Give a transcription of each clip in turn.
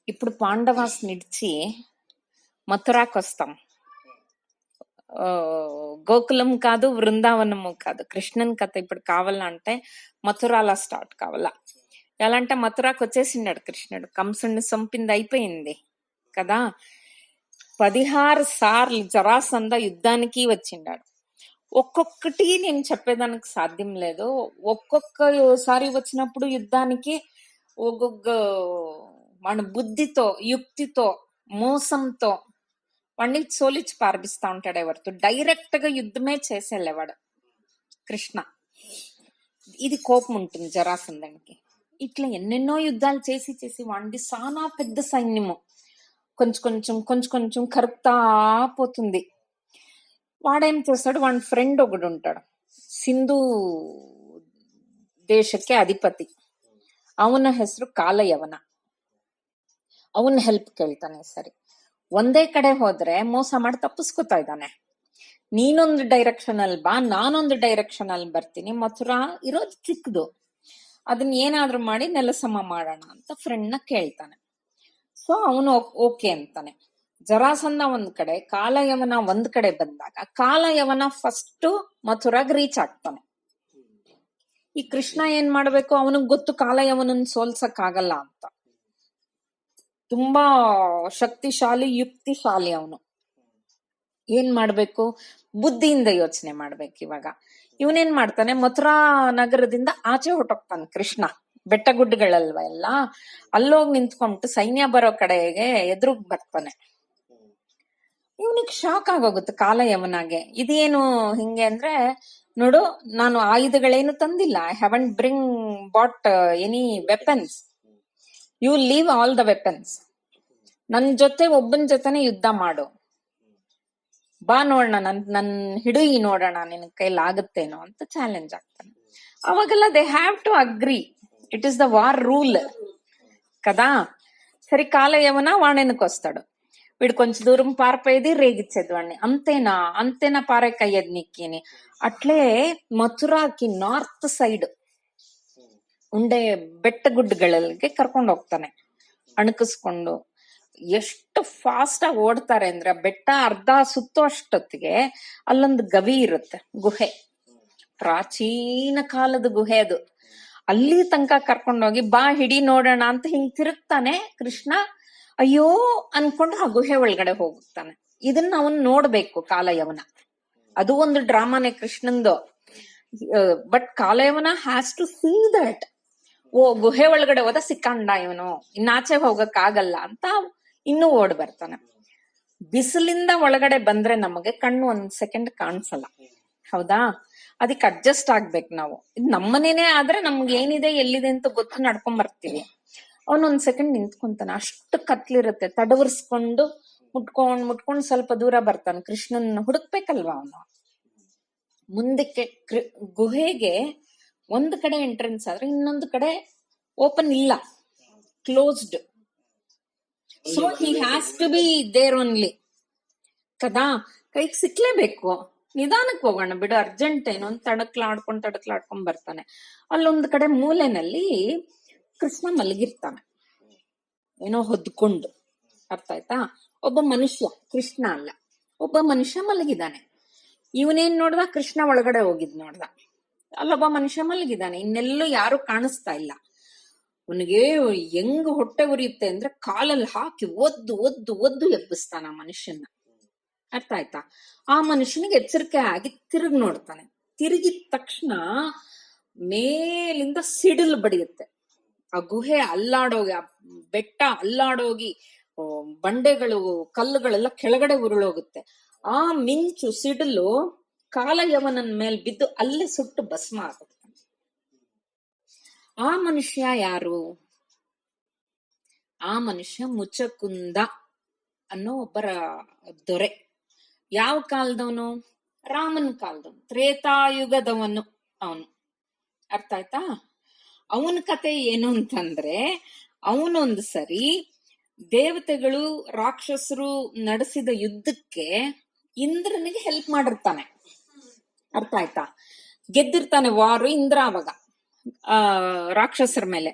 ఇప్పుడు పాండవాస్ నిడిచి మథురాకు వస్తాం. గోకులం కాదు, బృందావనము కాదు. కృష్ణన్ కథ ఇప్పుడు కావాలంటే మథురాలా స్టార్ట్ కావాలా. ఎలా అంటే మథురాకు వచ్చేసినాడు కృష్ణుడు, కంసుడిని చంపింది అయిపోయింది కదా. 16 సార్లు జరాసంధ యుద్ధానికి వచ్చిండాడు. ఒక్కొక్కటి నేను చెప్పేదానికి సాధ్యం లేదు. ఒక్కొక్కసారి వచ్చినప్పుడు యుద్ధానికి ఒక్కొక్క మన బుద్ధితో, యుక్తితో, మోసంతో వాడిని సోలిచ్చి పార్పిస్తా ఉంటాడు. ఎవరితో డైరెక్ట్ గా యుద్ధమే చేసేళ్ళేవాడు కృష్ణ. ఇది కోపం ఉంటుంది జరాసంధనికి. ఇట్లా ఎన్నెన్నో యుద్ధాలు చేసి చేసి వాడిది చాలా పెద్ద సైన్యము కొంచెం కొంచెం కరుపుతా పోతుంది. వాడేం చేస్తాడు, వాడి ఫ్రెండ్ ఒకడు ఉంటాడు, సింధు ದೇಶಕ್ಕೆ ಅಧಿಪತಿ. ಅವನ ಹೆಸರು ಕಾಲಯವನ. ಅವನ ಹೆಲ್ಪ್ ಕೇಳ್ತಾನೆ. ಸರಿ, ಒಂದೇ ಕಡೆ ಹೋದ್ರೆ ಮೋಸ ಮಾಡಿ ತಪ್ಪಿಸ್ಕೊತಾ ಇದ್ದಾನೆ. ನೀನೊಂದು ಡೈರೆಕ್ಷನ್ ಅಲ್ಲಿ ಬಾ, ನಾನೊಂದು ಡೈರೆಕ್ಷನ್ ಅಲ್ಲಿ ಬರ್ತೀನಿ. ಮಥುರಾ ಇರೋದು ಚಿಕ್ಕದು, ಅದನ್ನ ಏನಾದ್ರೂ ಮಾಡಿ ನೆಲಸಮ ಮಾಡೋಣ ಅಂತ ಫ್ರೆಂಡ್ ನ ಕೇಳ್ತಾನೆ. ಸೊ ಅವನು ಓಕೆ ಅಂತಾನೆ. ಜರಾಸಂಧ ಒಂದ್ ಕಡೆ, ಕಾಲಯವನ ಒಂದ್ ಕಡೆ ಬಂದಾಗ ಕಾಲಯವನ ಫಸ್ಟ್ ಮಥುರಾಗ್ ರೀಚ್ ಆಗ್ತಾನೆ. ಈ ಕೃಷ್ಣ ಏನ್ ಮಾಡ್ಬೇಕು, ಅವನಿಗೆ ಗೊತ್ತು ಕಾಲಯವನನ್ನ ಸೋಲ್ಸಕ್ ಆಗಲ್ಲ ಅಂತ. ತುಂಬಾ ಶಕ್ತಿಶಾಲಿ, ಯುಕ್ತಿಶಾಲಿ ಅವನು. ಏನ್ ಮಾಡ್ಬೇಕು, ಬುದ್ಧಿಯಿಂದ ಯೋಚನೆ ಮಾಡ್ಬೇಕು. ಇವಾಗ ಇವನೇನ್ ಮಾಡ್ತಾನೆ, ಮಥುರಾ ನಗರದಿಂದ ಆಚೆ ಹೊಟ್ಟೋಗ್ತಾನೆ ಕೃಷ್ಣ. ಬೆಟ್ಟ ಗುಡ್ಡಗಳಲ್ವ ಎಲ್ಲ, ಅಲ್ಲೋಗಿ ನಿಂತ್ಕೊಂಡ್ಬಿಟ್ಟು ಸೈನ್ಯ ಬರೋ ಕಡೆಗೆ ಎದುರುಗ್ ಬರ್ತಾನೆ. ಇವನಿಗೆ ಶಾಕ್ ಆಗೋಗುತ್ತೆ ಕಾಲಯವನಾಗೆ. ಇದೇನು ಹಿಂಗೆ ಅಂದ್ರೆ, ನೋಡು ನಾನು ಆಯುಧಗಳೇನು ತಂದಿಲ್ಲ, I haven't bought any weapons, you leave all the weapons, ನನ್ ಜೊತೆ ಒಬ್ಬನ ಜೊತೆನೆ ಯುದ್ಧ ಮಾಡು, ಬಾ ನೋಡೋಣ, ನನ್ ಹಿಡುಯಿ ನೋಡೋಣ, ನಿನ್ ಕೈಲಾಗುತ್ತೇನೋ ಅಂತ ಚಾಲೆಂಜ್ ಆಗ್ತಾನೆ. ಅವಾಗೆಲ್ಲ they have to agree, it is the war rule కదా. సరే, కాలయవన వాణెనకు వస్తాడు. వీడు కొంచెం దూరం పారిపోయేది, రేగిచ్చేది వాడిని. అంతేనా పారేకయ్యేది నీకిని. అట్లే మథురాకి నార్త్ సైడ్ ఉండే ಬೆಟ್ಟಗುಡ್ಡಗಳಿಗೆ ಕರ್ಕೊಂಡು ಹೋಗ್ತಾನೆ ಅಣಕಿಸ್ಕೊಂಡು. ಎಷ್ಟು ಫಾಸ್ಟ್ ಆಗಿ ಓಡ್ತಾರೆ ಅಂದ್ರೆ, ಬೆಟ್ಟ ಅರ್ಧ ಸುತ್ತೋ ಅಷ್ಟೊತ್ತಿಗೆ ಅಲ್ಲೊಂದು ಗವಿ ಇರುತ್ತೆ, ಗುಹೆ, ಪ್ರಾಚೀನ ಕಾಲದ ಗುಹೆ ಅದು. ಅಲ್ಲಿ ತನಕ ಕರ್ಕೊಂಡೋಗಿ ಬಾ ಹಿಡಿ ನೋಡೋಣ ಅಂತ ಹಿಂಗ್ ತಿರುಗ್ತಾನೆ ಕೃಷ್ಣ. ಅಯ್ಯೋ ಅನ್ಕೊಂಡು ಆ ಗುಹೆ ಒಳಗಡೆ ಹೋಗ್ತಾನೆ. ಇದನ್ನ ಅವನ್ ನೋಡ್ಬೇಕು ಕಾಲಯವನ. ಅದು ಒಂದು ಡ್ರಾಮಾನೇ ಕೃಷ್ಣಂದು. But Kalayavana has to see that. ಓ, ಗುಹೆ ಒಳಗಡೆ ಹೋದ ಸಿಕ್ಕಂಡ ಇವನು, ಇನ್ನಾಚೆ ಹೋಗಕ್ ಆಗಲ್ಲ ಅಂತ ಇನ್ನೂ ಓಡ್ ಬರ್ತಾನೆ. ಬಿಸಿಲಿಂದ ಒಳಗಡೆ ಬಂದ್ರೆ ನಮಗೆ ಕಣ್ಣು ಒಂದ್ ಸೆಕೆಂಡ್ ಕಾಣಿಸಲ್ಲ, ಹೌದಾ? ಅದಕ್ಕೆ ಅಡ್ಜಸ್ಟ್ ಆಗ್ಬೇಕು ನಾವು. ಇದು ನಮ್ಮನೇನೆ ಆದ್ರೆ ನಮ್ಗೆ ಏನಿದೆ ಎಲ್ಲಿದೆ ಅಂತ ಗೊತ್ತು, ನಡ್ಕೊಂಡ್ ಬರ್ತೀವಿ. ಅವನೊಂದ್ ಸೆಕೆಂಡ್ ನಿಂತ್ಕೊಂತಾನೆ, ಅಷ್ಟು ಕತ್ಲಿರುತ್ತೆ. ತಡವರ್ಸ್ಕೊಂಡು ಮುಟ್ಕೊಂಡ್ ಸ್ವಲ್ಪ ದೂರ ಬರ್ತಾನೆ. ಕೃಷ್ಣನ್ ಹುಡುಕ್ಬೇಕಲ್ವಾ ಅವನು. ಮುಂದಕ್ಕೆ ಗುಹೆಗೆ ಒಂದ್ ಕಡೆ ಎಂಟ್ರೆನ್ಸ್ ಆದ್ರೆ ಇನ್ನೊಂದು ಕಡೆ ಓಪನ್ ಇಲ್ಲ, closed. So he has to be there only ಕದಾ. ಕೈಗೆ ಸಿಕ್ಲೇಬೇಕು. ನಿಧಾನಕ್ಕೆ ಹೋಗೋಣ ಬಿಡು, ಅರ್ಜೆಂಟ್ ಏನು ಅಂತ ತಡಕ್ಲಾಡ್ಕೊಂಡ್ ಬರ್ತಾನೆ. ಅಲ್ಲೊಂದ್ ಕಡೆ ಮೂಲೆನಲ್ಲಿ ಕೃಷ್ಣ ಮಲಗಿರ್ತಾನೆ, ಏನೋ ಹೊದ್ಕೊಂಡು. ಅರ್ಥ ಆಯ್ತಾ? ಒಬ್ಬ ಮನುಷ್ಯ, ಕೃಷ್ಣ ಅಲ್ಲ, ಒಬ್ಬ ಮನುಷ್ಯ ಮಲಗಿದಾನೆ. ಇವನೇನ್ ನೋಡ್ದ, ಕೃಷ್ಣ ಒಳಗಡೆ ಹೋಗಿದ್ ನೋಡ್ದ. ಅಲ್ಲೊಬ್ಬ ಮನುಷ್ಯ ಮಲಗಿದಾನೆ, ಇನ್ನೆಲ್ಲೂ ಯಾರು ಕಾಣಿಸ್ತಾ ಇಲ್ಲ. ಅವನಿಗೆ ಹೆಂಗ್ ಹೊಟ್ಟೆ ಉರಿಯುತ್ತೆ ಅಂದ್ರೆ, ಕಾಲಲ್ಲಿ ಹಾಕಿ ಒದ್ದು ಎಬ್ಬಿಸ್ತಾನ ಆ ಮನುಷ್ಯನ. ಅರ್ಥ ಆಯ್ತಾ? ಆ ಮನುಷ್ಯನಿಗೆ ಎಚ್ಚರಿಕೆ ಆಗಿ ತಿರುಗಿ ನೋಡ್ತಾನೆ. ತಿರುಗಿದ ತಕ್ಷಣ ಮೇಲಿಂದ ಸಿಡಿಲು ಬಡಿಯುತ್ತೆ. ಆ ಗುಹೆ ಅಲ್ಲಾಡೋಗಿ, ಆ ಬೆಟ್ಟ ಅಲ್ಲಾಡೋಗಿ, ಬಂಡೆಗಳು, ಕಲ್ಲುಗಳೆಲ್ಲ ಕೆಳಗಡೆ ಉರುಳೋಗುತ್ತೆ. ಆ ಮಿಂಚು, ಸಿಡಿಲು ಕಾಲಯವನನ್ ಮೇಲ್ ಬಿದ್ದು ಅಲ್ಲೇ ಸುಟ್ಟು ಭಸ್ಮ ಆಗುತ್ತೆ. ಆ ಮನುಷ್ಯ ಯಾರು? ಆ ಮನುಷ್ಯ ಮುಚಕುಂದ ಅನ್ನೋ ಒಬ್ಬರ ದೊರೆ. ಯಾವ ಕಾಲದವನು? ರಾಮನ ಕಾಲದವನು, ತ್ರೇತಾಯುಗದವನು ಅವನು. ಅರ್ಥ ಆಯ್ತಾ? ಅವನ ಕತೆ ಏನು ಅಂತಂದ್ರೆ, ಅವನೊಂದು ಸರಿ ದೇವತೆಗಳು ರಾಕ್ಷಸರು ನಡೆಸಿದ ಯುದ್ಧಕ್ಕೆ ಇಂದ್ರನಿಗೆ ಹೆಲ್ಪ್ ಮಾಡಿರ್ತಾನೆ. ಅರ್ಥ ಆಯ್ತಾ? ಗೆದ್ದಿರ್ತಾನೆ ವಾರು ಇಂದ್ರ ಅವಾಗ ರಾಕ್ಷಸರ ಮೇಲೆ.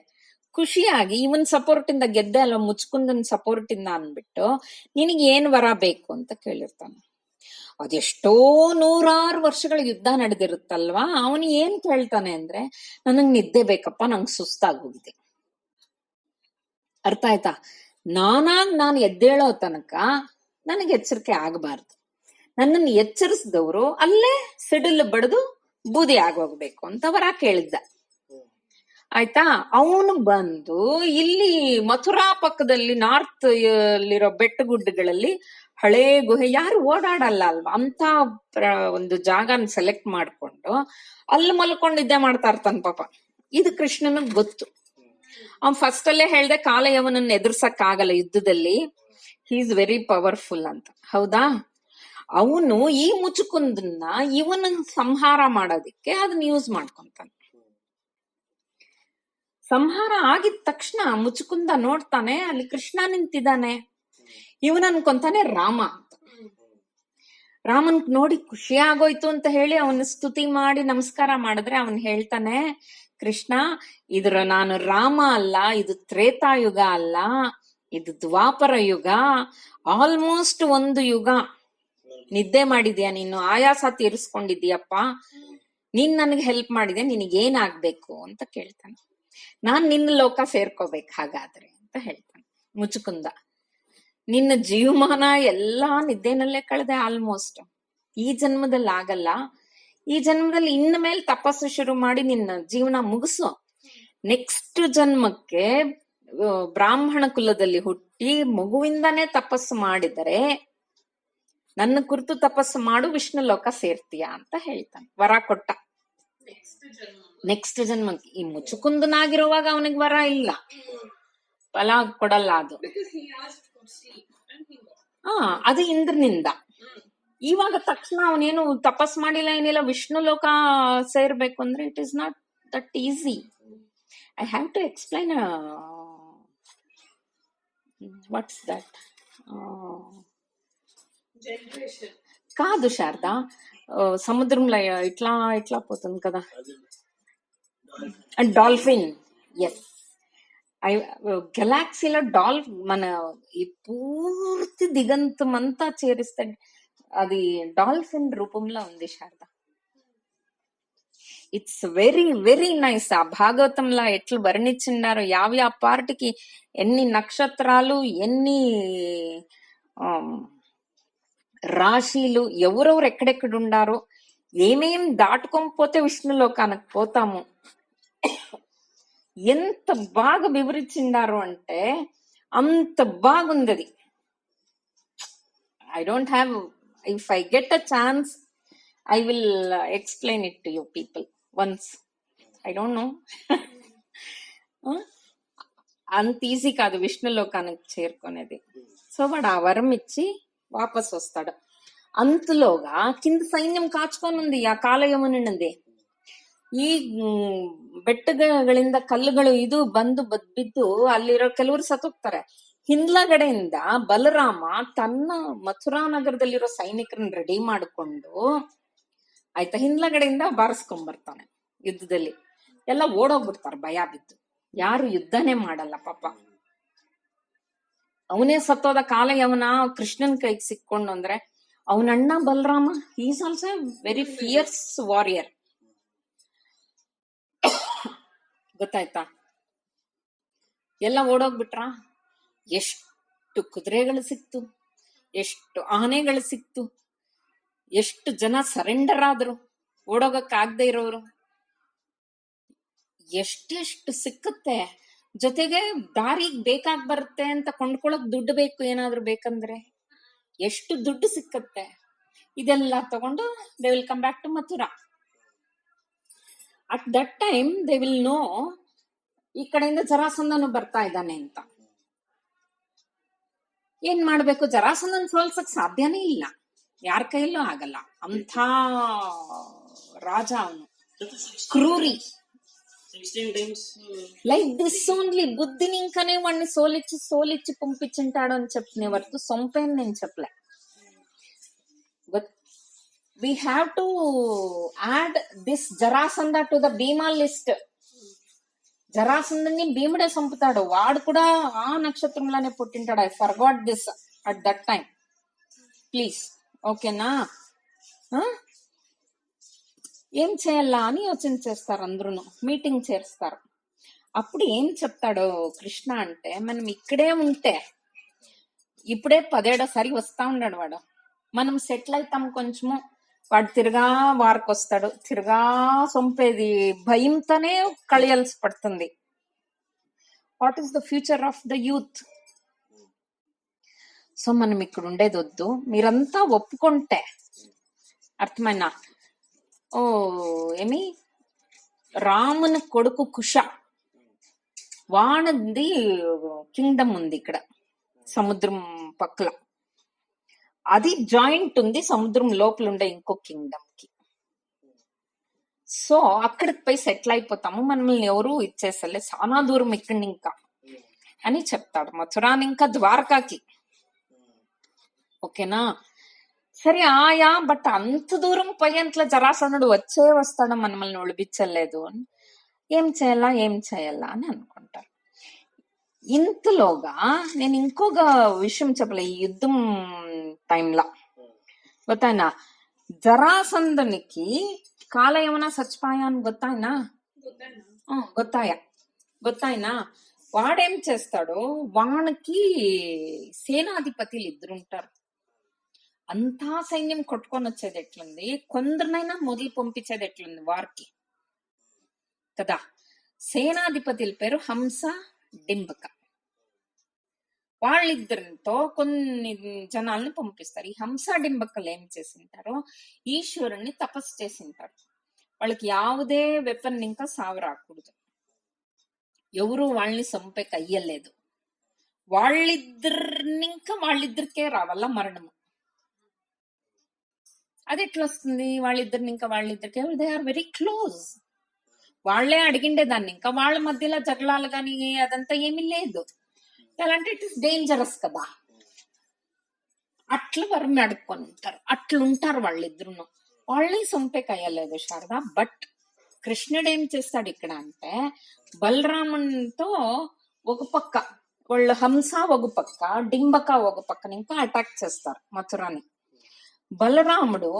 ಖುಷಿಯಾಗಿ ಇವನ್ ಸಪೋರ್ಟ್ ಇಂದ ಗೆದ್ದೆ ಅಲ್ಲ, ಮುಚ್ಕುಂದನ್ ಸಪೋರ್ಟ್ ಇಂದ ಅನ್ಬಿಟ್ಟು ನಿನಗೆ ಏನ್ ವರ ಬೇಕು ಅಂತ ಕೇಳಿರ್ತಾನೆ. ಅದೆಷ್ಟೋ 100 ವರ್ಷಗಳ ಯುದ್ಧ ನಡೆದಿರುತ್ತಲ್ವಾ, ಅವನು ಏನ್ ಕೇಳ್ತಾನೆ ಅಂದ್ರೆ, ನನಗ್ ನಿದ್ದೆ ಬೇಕಪ್ಪ, ನಂಗೆ ಸುಸ್ತಾಗೋಗಿದೆ. ಅರ್ಥ ಆಯ್ತಾ? ನಾನು ಎದ್ದೇಳೋ ತನಕ ನನಗೆ ಎಚ್ಚರಿಕೆ ಆಗಬಾರ್ದು. ನನ್ನನ್ನು ಎಚ್ಚರಿಸಿದವರು ಅಲ್ಲೇ ಸಿಡಿಲು ಬಡಿದು ಬೂದಿ ಆಗೋಗ್ಬೇಕು ಅಂತ ವರ ಕೇಳಿದ್ದ. ಆಯ್ತಾ? ಅವನು ಬಂದು ಇಲ್ಲಿ ಮಥುರಾ ಪಕ್ಕದಲ್ಲಿ ನಾರ್ತ್ ಅಲ್ಲಿರೋ ಬೆಟ್ಟಗುಡ್ಡಗಳಲ್ಲಿ ಹಳೇ ಗುಹೆ, ಯಾರು ಓಡಾಡಲ್ಲ ಅಲ್ವಾ ಅಂತ ಒಂದು ಜಾಗನ ಸೆಲೆಕ್ಟ್ ಮಾಡ್ಕೊಂಡು ಅಲ್ಲಿ ಮಲ್ಕೊಂಡಿದ್ದೆ ಮಾಡ್ತಾ ಇರ್ತಾನ ಪಾಪ. ಇದು ಕೃಷ್ಣನಿಗೆ ಗೊತ್ತು. ಅವ್ನ್ ಫಸ್ಟ್ ಅಲ್ಲೇ ಹೇಳ್ದೆ ಕಾಲಯವನನ್ನ ಎದುರ್ಸಕ್ ಆಗಲ್ಲ ಯುದ್ಧದಲ್ಲಿ, ಹಿ ಈಸ್ ವೆರಿ ಪವರ್ಫುಲ್ ಅಂತ. ಹೌದಾ? ಅವನು ಈ ಮುಚುಕುಂದನ್ನ ಇವನ ಸಂಹಾರ ಮಾಡೋದಿಕ್ಕೆ ಅದನ್ನ ಯೂಸ್ ಮಾಡ್ಕೊಂತಾನೆ. ಸಂಹಾರ ಆಗಿದ ತಕ್ಷಣ ಮುಚುಕುಂದ ನೋಡ್ತಾನೆ, ಅಲ್ಲಿ ಕೃಷ್ಣ ನಿಂತಿದ್ದಾನೆ. ಇವನ್ ಅನ್ಕೊಂತಾನೆ ರಾಮ ಅಂತ. ರಾಮನ್ ನೋಡಿ ಖುಷಿ ಆಗೋಯ್ತು ಅಂತ ಹೇಳಿ ಅವನ ಸ್ತುತಿ ಮಾಡಿ ನಮಸ್ಕಾರ ಮಾಡಿದ್ರೆ ಅವನ್ ಹೇಳ್ತಾನೆ, ಕೃಷ್ಣ, ನಾನು ರಾಮ ಅಲ್ಲ, ಇದು ತ್ರೇತಾಯುಗ ಅಲ್ಲ, ಇದು ದ್ವಾಪರ ಯುಗ. ಆಲ್ಮೋಸ್ಟ್ ಒಂದು ಯುಗ ನಿದ್ದೆ ಮಾಡಿದ್ಯಾ ನೀನು, ಆಯಾಸ ತೀರಿಸ್ಕೊಂಡಿದ್ಯಪ್ಪ, ನೀನ್ ನನಗೆ ಹೆಲ್ಪ್ ಮಾಡಿದೆ, ನಿನಗೇನಾಗ್ಬೇಕು ಅಂತ ಕೇಳ್ತಾನೆ. ನಾನ್ ನಿನ್ನ ಲೋಕ ಸೇರ್ಕೋಬೇಕು ಹಾಗಾದ್ರೆ ಅಂತ ಹೇಳ್ತಾನೆ ಮುಚುಕುಂದ. ನಿನ್ನ ಜೀವಮಾನ ಎಲ್ಲಾ ನಿದ್ದೆನಲ್ಲೇ ಕಳೆದೆ ಆಲ್ಮೋಸ್ಟ್. ಈ ಜನ್ಮದಲ್ಲಿ ಆಗಲ್ಲ, ಈ ಜನ್ಮದಲ್ಲಿ ಇನ್ನ ಮೇಲೆ ತಪಸ್ಸು ಶುರು ಮಾಡಿ ನಿನ್ನ ಜೀವನ ಮುಗಿಸು. ನೆಕ್ಸ್ಟ್ ಜನ್ಮಕ್ಕೆ ಬ್ರಾಹ್ಮಣ ಕುಲದಲ್ಲಿ ಹುಟ್ಟಿ ಮಗುವಿಂದಾನೇ ತಪಸ್ಸು ಮಾಡಿದರೆ ನನ್ನ ಕುರಿತು ತಪಸ್ಸು ಮಾಡು, ವಿಷ್ಣು ಲೋಕ ಸೇರ್ತೀಯ ಅಂತ ಹೇಳ್ತಾನೆ. ವರ ಕೊಟ್ಟ. ನೆಕ್ಸ್ಟ್ ಜನ್ಮಕ್ಕೆ. ಈ ಮುಚುಕುಂದನಾಗಿರುವಾಗ ಅವನಿಗೆ ವರ ಇಲ್ಲ, ಫಲ ಕೊಡಲ್ಲ ಅದು. ಅದು ಇಂದ್ರನಿಂದ. ಇವಾಗ ತಕ್ಷಣ ಅವನೇನು ತಪಸ್ ಮಾಡಿಲ್ಲ, ಏನಿಲ್ಲ, ವಿಷ್ಣು ಲೋಕ ಸೇರ್ಬೇಕು ಅಂದ್ರೆ it is not that easy. I have to explain what's that కాదు శారదా, సముద్రంలో ఇట్లా ఇట్లా పోతుంది కదా డాల్ఫిన్. ఎస్, గెలాక్సీలో మన ఈ పూర్తి దిగంతం అంతా చేరిస్తే అది డాల్ఫిన్ రూపంలో ఉంది Sharada. It's very very nice. ఆ భాగవతంలో ఎట్లు వర్ణించినారో, యావి ఆ పార్టీకి ఎన్ని నక్షత్రాలు, ఎన్ని రాశీలు, ఎవరెవరు ఎక్కడెక్కడ ఉండారో, ఏమేం దాటుకోకపోతే విష్ణులోకానికి పోతాము, ఎంత బాగా వివరించిండారు అంటే అంత బాగుంది అది. I don't have, if I get a chance I will explain it to you people once. I don't know, అంత ఈజీ కాదు విష్ణులోకానికి చేరుకునేది. సో వాడు ఆ వరం ఇచ్చి వాపస్ వస్తాడు. అంతలోగా కింద సైన్యం కాచుకొని ఉంది ಆ ಕಾಲಯವನಂದೆ. ಈ ಬೆಟ್ಟಗಳಿಂದ ಕಲ್ಲುಗಳು ಇದು ಬಂದು ಬಿದ್ದು ಅಲ್ಲಿರೋ ಕೆಲವರು ಸತ್ತೋಗ್ತಾರೆ. ಹಿಂದ್ಲಗಡೆಯಿಂದ ಬಲರಾಮ ತನ್ನ ಮಥುರಾ ನಗರದಲ್ಲಿರೋ ಸೈನಿಕರನ್ನ ರೆಡಿ ಮಾಡಿಕೊಂಡು, ಆಯ್ತಾ, ಹಿಂದ್ಲಗಡೆಯಿಂದ ಬಾರಿಸ್ಕೊಂಡ್ ಬರ್ತಾನೆ. ಯುದ್ಧದಲ್ಲಿ ಎಲ್ಲ ಓಡೋಗ್ಬಿಡ್ತಾರೆ ಭಯ ಬಿದ್ದು, ಯಾರು ಯುದ್ಧನೇ ಮಾಡಲ್ಲ ಪಾಪ. ಅವನೇ ಸತ್ತೋದ ಕಾಲಯವನ ಕೃಷ್ಣನ್ ಕೈಗೆ ಸಿಕ್ಕೊಂಡು ಅಂದ್ರೆ, ಅವನಣ್ಣ Balarama is also very fierce warrior. ಗೊತ್ತಾಯ್ತಾ? ಎಲ್ಲ ಓಡೋಗ್ಬಿಟ್ರ. ಎಷ್ಟು ಕುದುರೆಗಳು ಸಿಕ್ತು, ಎಷ್ಟು ಆನೆಗಳು ಸಿಕ್ತು, ಎಷ್ಟು ಜನ ಸರೆಂಡರ್ ಆದ್ರು, ಓಡೋಗಕ್ ಆಗದೆ ಇರೋರು ಎಷ್ಟೆಷ್ಟು ಸಿಕ್ಕತ್ತೆ. ಜೊತೆಗೆ ದಾರಿಗ್ ಬೇಕಾಗ್ ಬರುತ್ತೆ ಅಂತ ಕೊಂಡ್ಕೊಳಕ್ ದುಡ್ಡು ಬೇಕು, ಏನಾದ್ರು ಬೇಕಂದ್ರೆ ಎಷ್ಟು ದುಡ್ಡು ಸಿಕ್ಕತ್ತೆ. ಇದೆಲ್ಲ ತಗೊಂಡು they will come back to Mathura. At that time they will know ಈ ಕಡೆಯಿಂದ ಜರಾಸಂಧನು ಬರ್ತಾ ಇದ್ದಾನೆ ಅಂತ. ಏನ್ ಮಾಡ್ಬೇಕು? ಜರಾಸಂಧನ್ ಸೋಲ್ಸಕ್ ಸಾಧ್ಯನೇ ಇಲ್ಲ, ಯಾರ ಕೈಯಲ್ಲೂ ಆಗಲ್ಲ. ಅಂಥ ರಾಜ ಅವನು, ಕ್ರೂರಿ. Like this only. బుద్ధిని ఇంకానే వాడిని సోలిచ్చి పంపించుంటాడు అని చెప్పిన వరకు సొంపేం నేను చెప్పలే. we have to add this Jarasandha to the Bhima list. జరాసంధుని భీముడే చంపుతాడు. వాడు కూడా ఆ నక్షత్రంలోనే పుట్టింటాడు. I forgot this at that time. Please, ఓకేనా? ఏం చేయాలా అని యోచన చేస్తారు. అందరూ మీటింగ్ చేస్తారు. అప్పుడు ఏం చెప్తాడు కృష్ణ అంటే, మనం ఇక్కడే ఉంటే ఇప్పుడే 17సారి వస్తా ఉన్నాడు వాడు. మనం సెటిల్ అవుతాం కొంచెము. వాడు తిరగా వారికొస్తాడు, తిరగా సొంపేది భయంతోనే కళియాల్సి పడుతుంది. What is the future of the youth? So మనం ఇక్కడ ఉండేది వద్దు, మీరంతా ఒప్పుకుంటే. అర్థమైనా? ఓ ఏమి రాముని కొడుకు కుష, వానది కింగ్డమ్ ఉంది ఇక్కడ సముద్రం పక్కల. అది జాయింట్ ఉంది సముద్రం లోపల ఉండే ఇంకో కింగ్డమ్ కి. సో అక్కడికి పోయి సెటిల్ అయిపోతాము, మనల్ని ఎవరు ఇచ్చేసలే, చాలా దూరం ఇక్కడి ఇంకా అని చెప్తాడు. మథురాని ఇంకా ద్వారకాకి. ఓకేనా? సరే ఆయా, బట్ అంత దూరం పోయేంతలో జరాసంధుడు వస్తాడు, మనల్ని ఒడిపించలేదు అని. ఏం చేయాలా అని అనుకుంటారు. ఇంతలోగా నేను ఇంకొక విషయం చెప్పలే. ఈ యుద్ధం టైంలో ಗೊತ್ತಾಯ್ನಾ, జరాసంధునికి కాలయవన చచ్చిపోయా అని ಗೊತ್ತಾಯ್ನಾ? వాడేం చేస్తాడు, వానికి సేనాధిపతులు ఇద్దరుంటారు. అంతా సైన్యం కొట్టుకొని వచ్చేది ఎట్లుంది, కొందరినైనా మొదలు పంపించేది ఎట్లుంది వారికి కదా. సేనాధిపతుల పేరు హంస, డింబక. వాళ్ళిద్దరితో కొన్ని జనాల్ని పంపిస్తారు. ఈ హంస డింబకలు ఏం చేసింటారో, ఈశ్వరుణ్ణి తపస్సు చేసింటారు. వాళ్ళకి యావదే వెపన్ ఇంకా సావు రాకూడదు, ఎవరు వాళ్ళని చంపేకి అయ్యలేదు. వాళ్ళిద్దరికే రావాల మరణము. అది ఎట్లా వస్తుంది? వాళ్ళిద్దరికి దే ఆర్ వెరీ క్లోజ్. వాళ్లే అడిగిండే దాన్ని, ఇంకా వాళ్ళ మధ్యలో జగడాలు గాని అదంతా ఏమీ లేదు. ఎలాంటి ఇట్ ఇస్ డేంజరస్ కదా. అట్లా వరం అడుక్కొని ఉంటారు, అట్లుంటారు వాళ్ళిద్దరును. వాళ్ళని చంపేకయ్యలేదు శారద. బట్ కృష్ణుడు ఏం చేస్తాడు ఇక్కడ అంటే, బలరామునితో ఒక పక్క వాళ్ళు హంస ఒక పక్క, డింబక ఒక పక్కన ఇంకా అటాక్ చేస్తారు మథురాని. బలరాముడు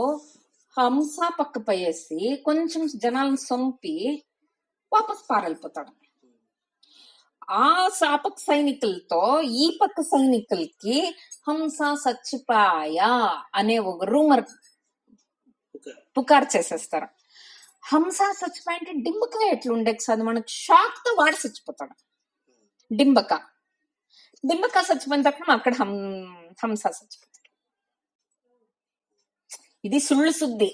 హంస పక్క పోయేసి కొంచెం జనాలను చంపి వాపస్ పారెళ్ళిపోతాడు. ఆ పక్క సైనికులతో ఈ పక్క సైనికులకి హంస చచ్చిపోయా అనే ఒక రూమర్ పుకారు చేసేస్తారు. హంస చచ్చిపోయా అంటే డింబక ఎట్లుండే అది మనకు షాక్ తో వాడు చచ్చిపోతాడు. డింబక చచ్చిపోయిన తక్షణం అక్కడ హంస చచ్చిపోతాడు. ఇది సుళ్ళు సుద్ది,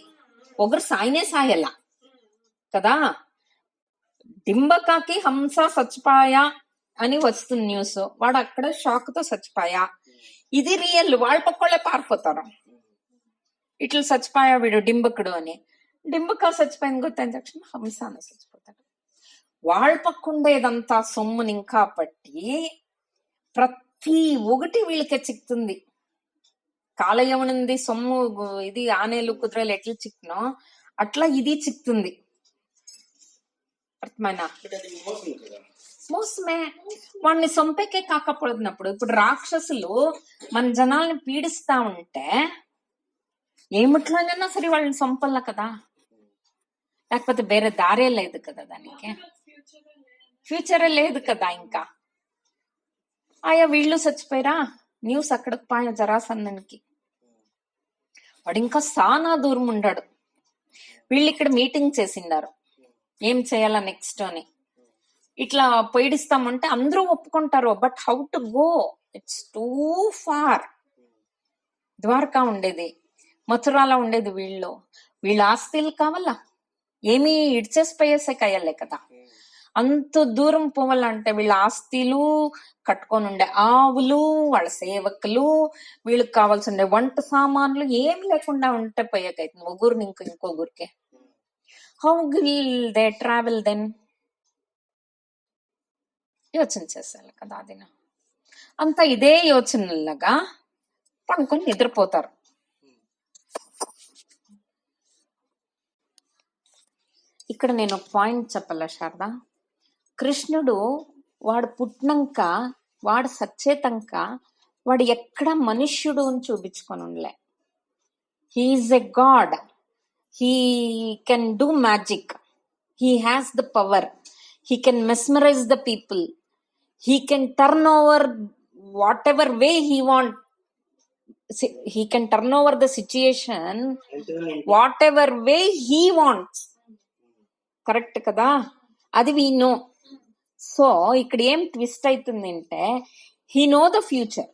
ఒకరు సాయలా కదా. డింబకాకి హంస చచ్చిపోయా అని వస్తుంది న్యూస్, వాడు అక్కడ షాక్ తో చచ్చిపోయా. ఇది రియల్, వాళ్ళ పక్కోళ్ళే పారిపోతారు. ఇట్లా చచ్చిపోయా వీడు డింబకుడు అని. డింబక చచ్చిపోయింది గుర్తైన తక్షణ హంసాన చచ్చిపోతాడు. వాళ్ళ పక్కుండేదంతా సొమ్ముని ఇంకా పట్టి ప్రతి ఒకటి వీళ్ళకే చిక్తుంది. కాలయవనుంది సొమ్ము, ఇది ఆనేలు కుదురలు ఎట్లా చిక్కినో అట్లా ఇది చిక్తుంది. అర్థమైనా? మోసమే. వాడిని చంపేకే కాకపోతున్నప్పుడు ఇప్పుడు రాక్షసులు మన జనాల్ని పీడిస్తా ఉంటే ఏమిట్లానైనా సరే వాళ్ళని చంపల్లా కదా, లేకపోతే వేరే దారే లేదు కదా, దానికి ఫ్యూచరే లేదు కదా. ఇంకా ఆయా వీళ్ళు చచ్చిపోయారా, న్యూస్ అక్కడికి పాయ జరాసంధునికి. వాడు ఇంకా సానా దూరం ఉండాడు. వీళ్ళు ఇక్కడ మీటింగ్ చేసిండారు ఏం చేయాలా నెక్స్ట్ అని. ఇట్లా పీడిస్తామంటే అందరూ ఒప్పుకుంటారు, but how to go, it's too far. Dwarka ఉండేది, మథురాలో ఉండేది వీళ్ళ ఆస్తులు కావాలా, ఏమీ ఇడ్చేసిపోయేసే కయ్యలే కదా. అంత దూరం పోవాలంటే వీళ్ళ ఆస్తులు, కట్టుకొని ఉండే ఆవులు, వాళ్ళ సేవకులు, వీళ్ళకి కావాల్సి ఉండే వంట సామాన్లు ఏం లేకుండా ఉంటే పోయేకైతుంది ఒకరిని ఇంకొకరికి. How will they travel then? యోచన చేశారు కదా. అది అంతా ఇదే యోచనలాగా పనుకొని నిద్రపోతారు. ఇక్కడ నేను ఒక పాయింట్ చెప్పాలా శారదా, కృష్ణుడు వాడు పుట్టినాక వాడు సచ్చేతంక వాడు ఎక్కడ మనుష్యుడు అని చూపించుకొని ఉండలే. He is a god. He can do magic. He has the power. He can mesmerise the people. He can turn over whatever way he want. He can turn over the situation whatever way he wants. Correct కదా? అది we know. So ఇక్కడ ఏం twist అవుతుంది అంటే, he know the future.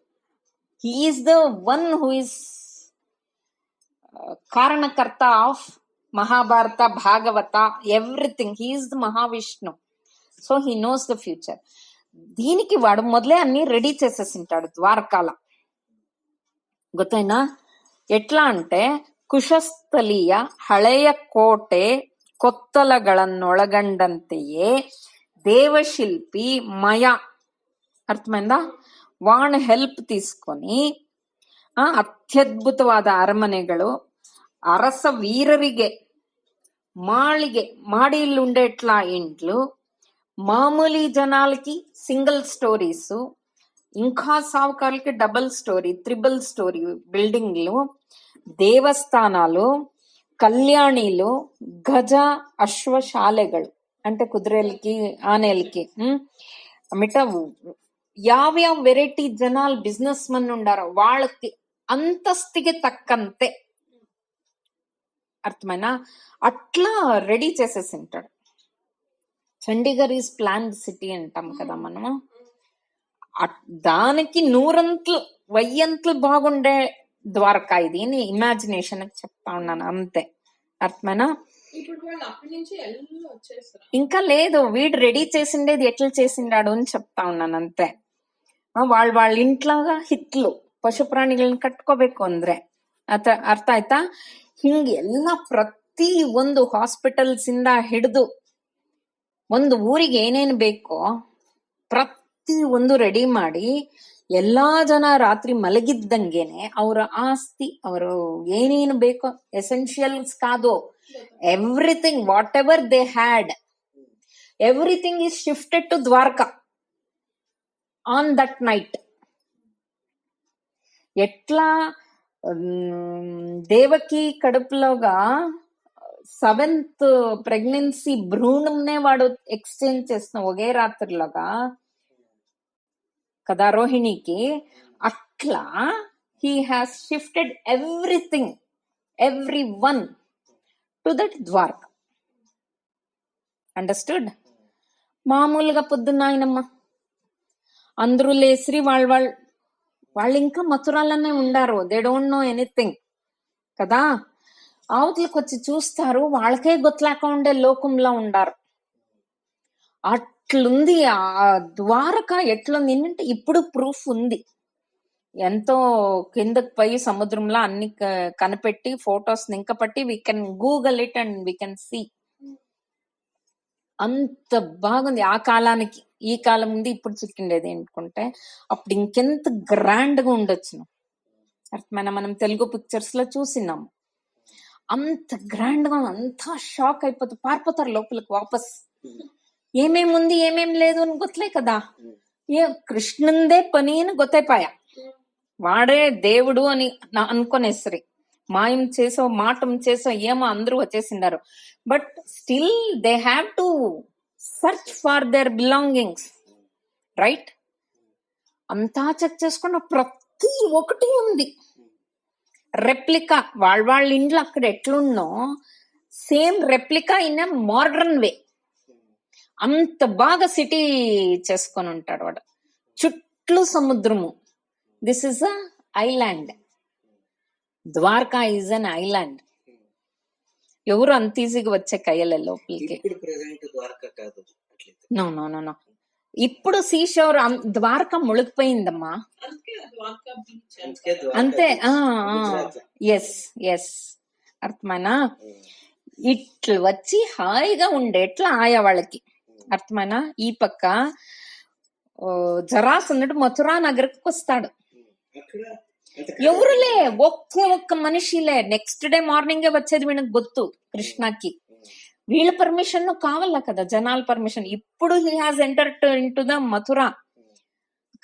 He is the one who is కారణకర్త of Mahabharata, Bhagavata, everything. he is the Mahavishnu. So he knows the future. దీనికి వాడు మొదలే అన్ని రెడీ చేసేసింటాడు ద్వారకాల. ಗೊತ್ತೇನಾ? ಎಟ್ಲಾ అంటే ಕುಶಸ್ಥಲಿಯ ಹಳೆಯ ಕೋಟೆ ಕೊತ್ತಲಗಳನ್ನೊಳಗೊಂಡಂತೆಯೇ దేవశిల్పి మయ, అర్థమైందా, వాణ్ హెల్ప్ తీసుకొని అత్యద్భుతವಾದ అరమನೆಗಳು, అరస వీరರಿಗೆ మాళిಗೆ మాడిలుండేట్లా ఇండ్లు, మామూలు జనాలకి సింగిల్ స్టోరీస్, ఇంకా సావుకారులకి డబుల్ స్టోరీ, త్రిబుల్ స్టోరీ బిల్డింగ్లు, దేవస్థానాలు, కళ్యాణీలు, గజ అశ్వశాಲೆಗಳು అంటే కుదిరేలకి, ఆనేలకి, మిట యావ్యావ వెరైటీ జనాలు బిజినెస్ మన్ ఉండారో వాళ్ళకి అంతస్తుకి తక్కంతే. అర్థమైనా? అట్లా రెడీ చేసేసింటాడు. చండీగఢ్ ఈజ్ ప్లాన్డ్ సిటీ అంటాం కదా మనము. దానికి 100 1000 బాగుండే ద్వారకా ఇది అని ఇమాజినేషన్ చెప్తా ఉన్నాను అంతే. అర్థమైనా? ఇంకా లేదు, వీడు రెడీ చేసిండేది ఎట్లా చేసిండాడు అని చెప్తా ఉన్నాను అంతే. వాళ్ళ ఇంట్లాగా ಹಿತ್ಲು ಪಶು ಪ್ರಾಣಿಗಳನ್ನ ಕಟ್ಕೋಬೇಕು ಅಂದ್ರೆ ಅರ್ಥ ಆಯ್ತಾ? ಹಿಂಗೆ ಎಲ್ಲ ಪ್ರತಿ ಒಂದು ಹಾಸ್ಪಿಟಲ್ಸ್ ಇಂದ ಹಿಡಿದು ಒಂದು ಊರಿಗೆ ಏನೇನು ಬೇಕೋ ಪ್ರತಿ ಒಂದು ರೆಡಿ ಮಾಡಿ ಎಲ್ಲಾ ಜನ ರಾತ್ರಿ ಮಲಗಿದ್ದಂಗೆನೆ ಅವರ ಆಸ್ತಿ, ಅವರು ಏನೇನು ಬೇಕೋ ಎಸೆನ್ಷಿಯಲ್ಸ್ ಕಾದು everything whatever they had, everything is shifted to Dwarka on that night. ఎట్లా దేవకి కడుపులోగా 7th ప్రెగ్నెన్సీ భ్రూణంనే వాడు ఎక్స్చేంజ్ చేసిన ఒకే రాత్రిలోగా కదా రోహిణికి, అట్లా he has shifted everything, everyone to that Dwarka. Understood? మామూలుగా పొద్దున్న ఆయనమ్మ అందరూ లేసి వాళ్ళు ఇంకా మథురాలనే ఉండారు. దే డోంట్ నో ఎనీథింగ్ కదా. అవతలకు వచ్చి చూస్తారు, వాళ్ళకే గుర్తులేక ఉండే లోకంలో ఉండారు. అట్లుంది ఆ ద్వారక. ఎట్లుంది అంటే ఇప్పుడు ప్రూఫ్ ఉంది. ఎంతో కిందకి పోయి సముద్రంలో అన్ని కనిపెట్టి ఫొటోస్ నింకపట్టి we can Google it and we can see. అంత బాగుంది. ఆ కాలానికి ఈ కాలం ఉంది ఇప్పుడు చిక్కిండేది ఏంటంటే అప్పుడు ఇంకెంత గ్రాండ్ గా ఉండొచ్చు. అర్థమైనా? మనం తెలుగు పిక్చర్స్ లో చూసినాము. అంత గ్రాండ్ గా, అంతా షాక్ అయిపోతారు, పారిపోతారు లోపలికి వాపస్. ఏమేమి ఉంది ఏమేం లేదు అని ಗೊತ್ತలే కదా. కృష్ణుందే పని అని ಗೊತ್ತైపాయ. వాడే దేవుడు అని అనుకునేసరి మాయం చేసో మాటం చేసో ఏమో అందరూ వచ్చేసిండారు. But still they have to search for their belongings, right? అంతా చెక్ చేసుకున్న ప్రతి ఒక్కటి ఉంది. రెప్లికా వాళ్ళ ఇంట్లో అక్కడ ఎట్లున్నో same replica in a modern way. అంత బాగా సిటీ చేసుకొని ఉంటాడు వాడు. చుట్టూ సముద్రము. This is a island. Dwarka is an island. ఎవరు అంత ఈజీగా వచ్చే కయ్యలే లోపలికి. నో నో నో నో ఇప్పుడు సీషోర్ ద్వారకా మునిగిపోయిందమ్మా అంతే. ఎస్ ఎస్, అర్థమైనా? ఇట్లు వచ్చి హాయిగా ఉండేట్లా ఆయా వాళ్ళకి. అర్థమైనా? ఈ పక్క జరాసంధుడు మథురా నగర్కి వస్తాడు. ఎవరులే, ఒక్క మనిషిలే. నెక్స్ట్ డే మార్నింగే వచ్చేది వీళ్ళకి గొత్తు కృష్ణకి. వీళ్ళ పర్మిషన్ కావాలా కదా, జనాల పర్మిషన్. ఇప్పుడు he has entered in to the Mathura.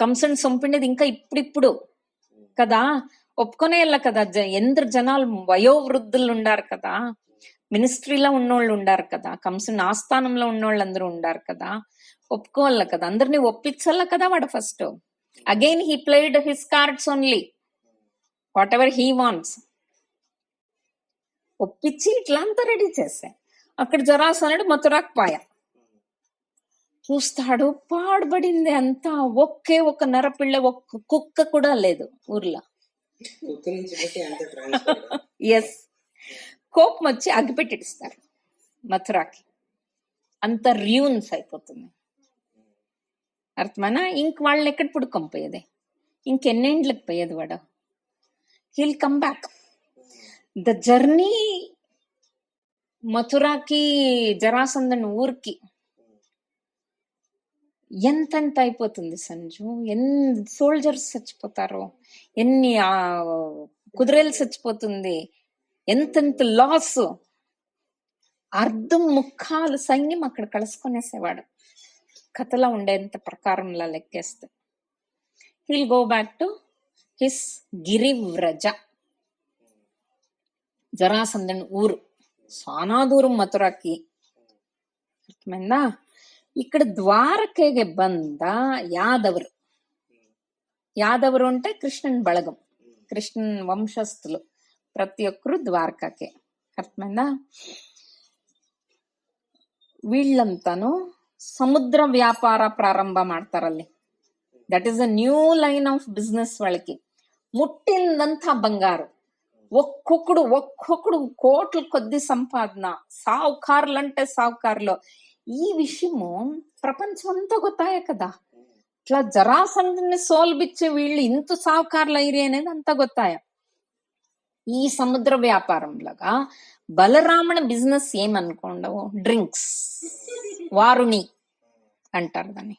కంసుని చంపిండేది ఇంకా ఇప్పుడిప్పుడు కదా, ఒప్పుకునే కదా. ఎందరు జనాలు వయోవృద్ధులు ఉండారు కదా, మినిస్ట్రీలో ఉన్నోళ్ళు ఉండారు కదా, కంసుని ఆస్థానంలో ఉన్నోళ్ళు అందరూ ఉండారు కదా, ఒప్పుకోవాల కదా, అందరినీ ఒప్పించాల కదా వాడు first. Again he played his cards only, what ever he wants. ఒప్పించి ఇట్లా అంతా రెడీ చేసా. అక్కడ జరాసనుడు మథురాకు పాయ చూస్తాడు, పాడుబడింది అంతా. ఒకే ఒక నరపిల్ల, ఒక్క కుక్క కూడా లేదు ఊర్లో. ఎస్, కోపం వచ్చి అగ్గిపెట్టిస్తారు మథురాకి. అంత ర్యూన్స్ అయిపోతుంది. అర్థమైనా? ఇంక వాళ్ళని ఎక్కడ పుడుకొనిపోయేది, ఇంకెన్నేండ్లకు పోయేది వాడు. He'll come back. The journey మథురాకి జరాసంధన్ ఊరికి ఎంతెంత అయిపోతుంది సంజు. ఎన్ని సోల్జర్స్ చచ్చిపోతారో, ఎన్ని కుదిరేలు చచ్చిపోతుంది, ఎంతెంత లాస్. అర్ధం ముక్కాలు సైన్యం అక్కడ కలుసుకునేసేవాడు కథలో ఉండేంత ప్రకారంలో లెక్కేస్తే. He'll go back to his Girivraja. Jarasandhan ఊరు చాలా దూరం మథురాకి. అర్థమైందా? ఇక్కడ ద్వారకెಗೆ ಬಂದ యాదವರು. యాదವರು అంటే కృష్ణన్ బళగం, కృష్ణన్ వంశస్థులు ప్రతి ఒక్కరు ద్వారకాకే. అర్థమైందా? వీళ్ళంతాను సముద్ర వ్యాపార ప్రారంభ ಮಾಡ್ತಾರಲ್ಲಿ. That is a new line of business వాళ్ళకి. ముట్టిందంతా బంగారు. ఒక్కొక్కడు కోట్ల కొద్ది సంపాదన, సావుకారులంటే సావుకారులు. ఈ విషయము ప్రపంచం అంతా గొత్తాయే కదా. ఇట్లా జరాసంధుని సోల్బిచ్చి వీళ్ళు ఇంత సావుకారులు అయ్యి అనేది అంతా గొత్తాయ. ఈ సముద్ర వ్యాపారంలాగా బలరామణ బిజినెస్ ఏమనుకోండవు, డ్రింక్స్, వారుణి అంటారు దాన్ని.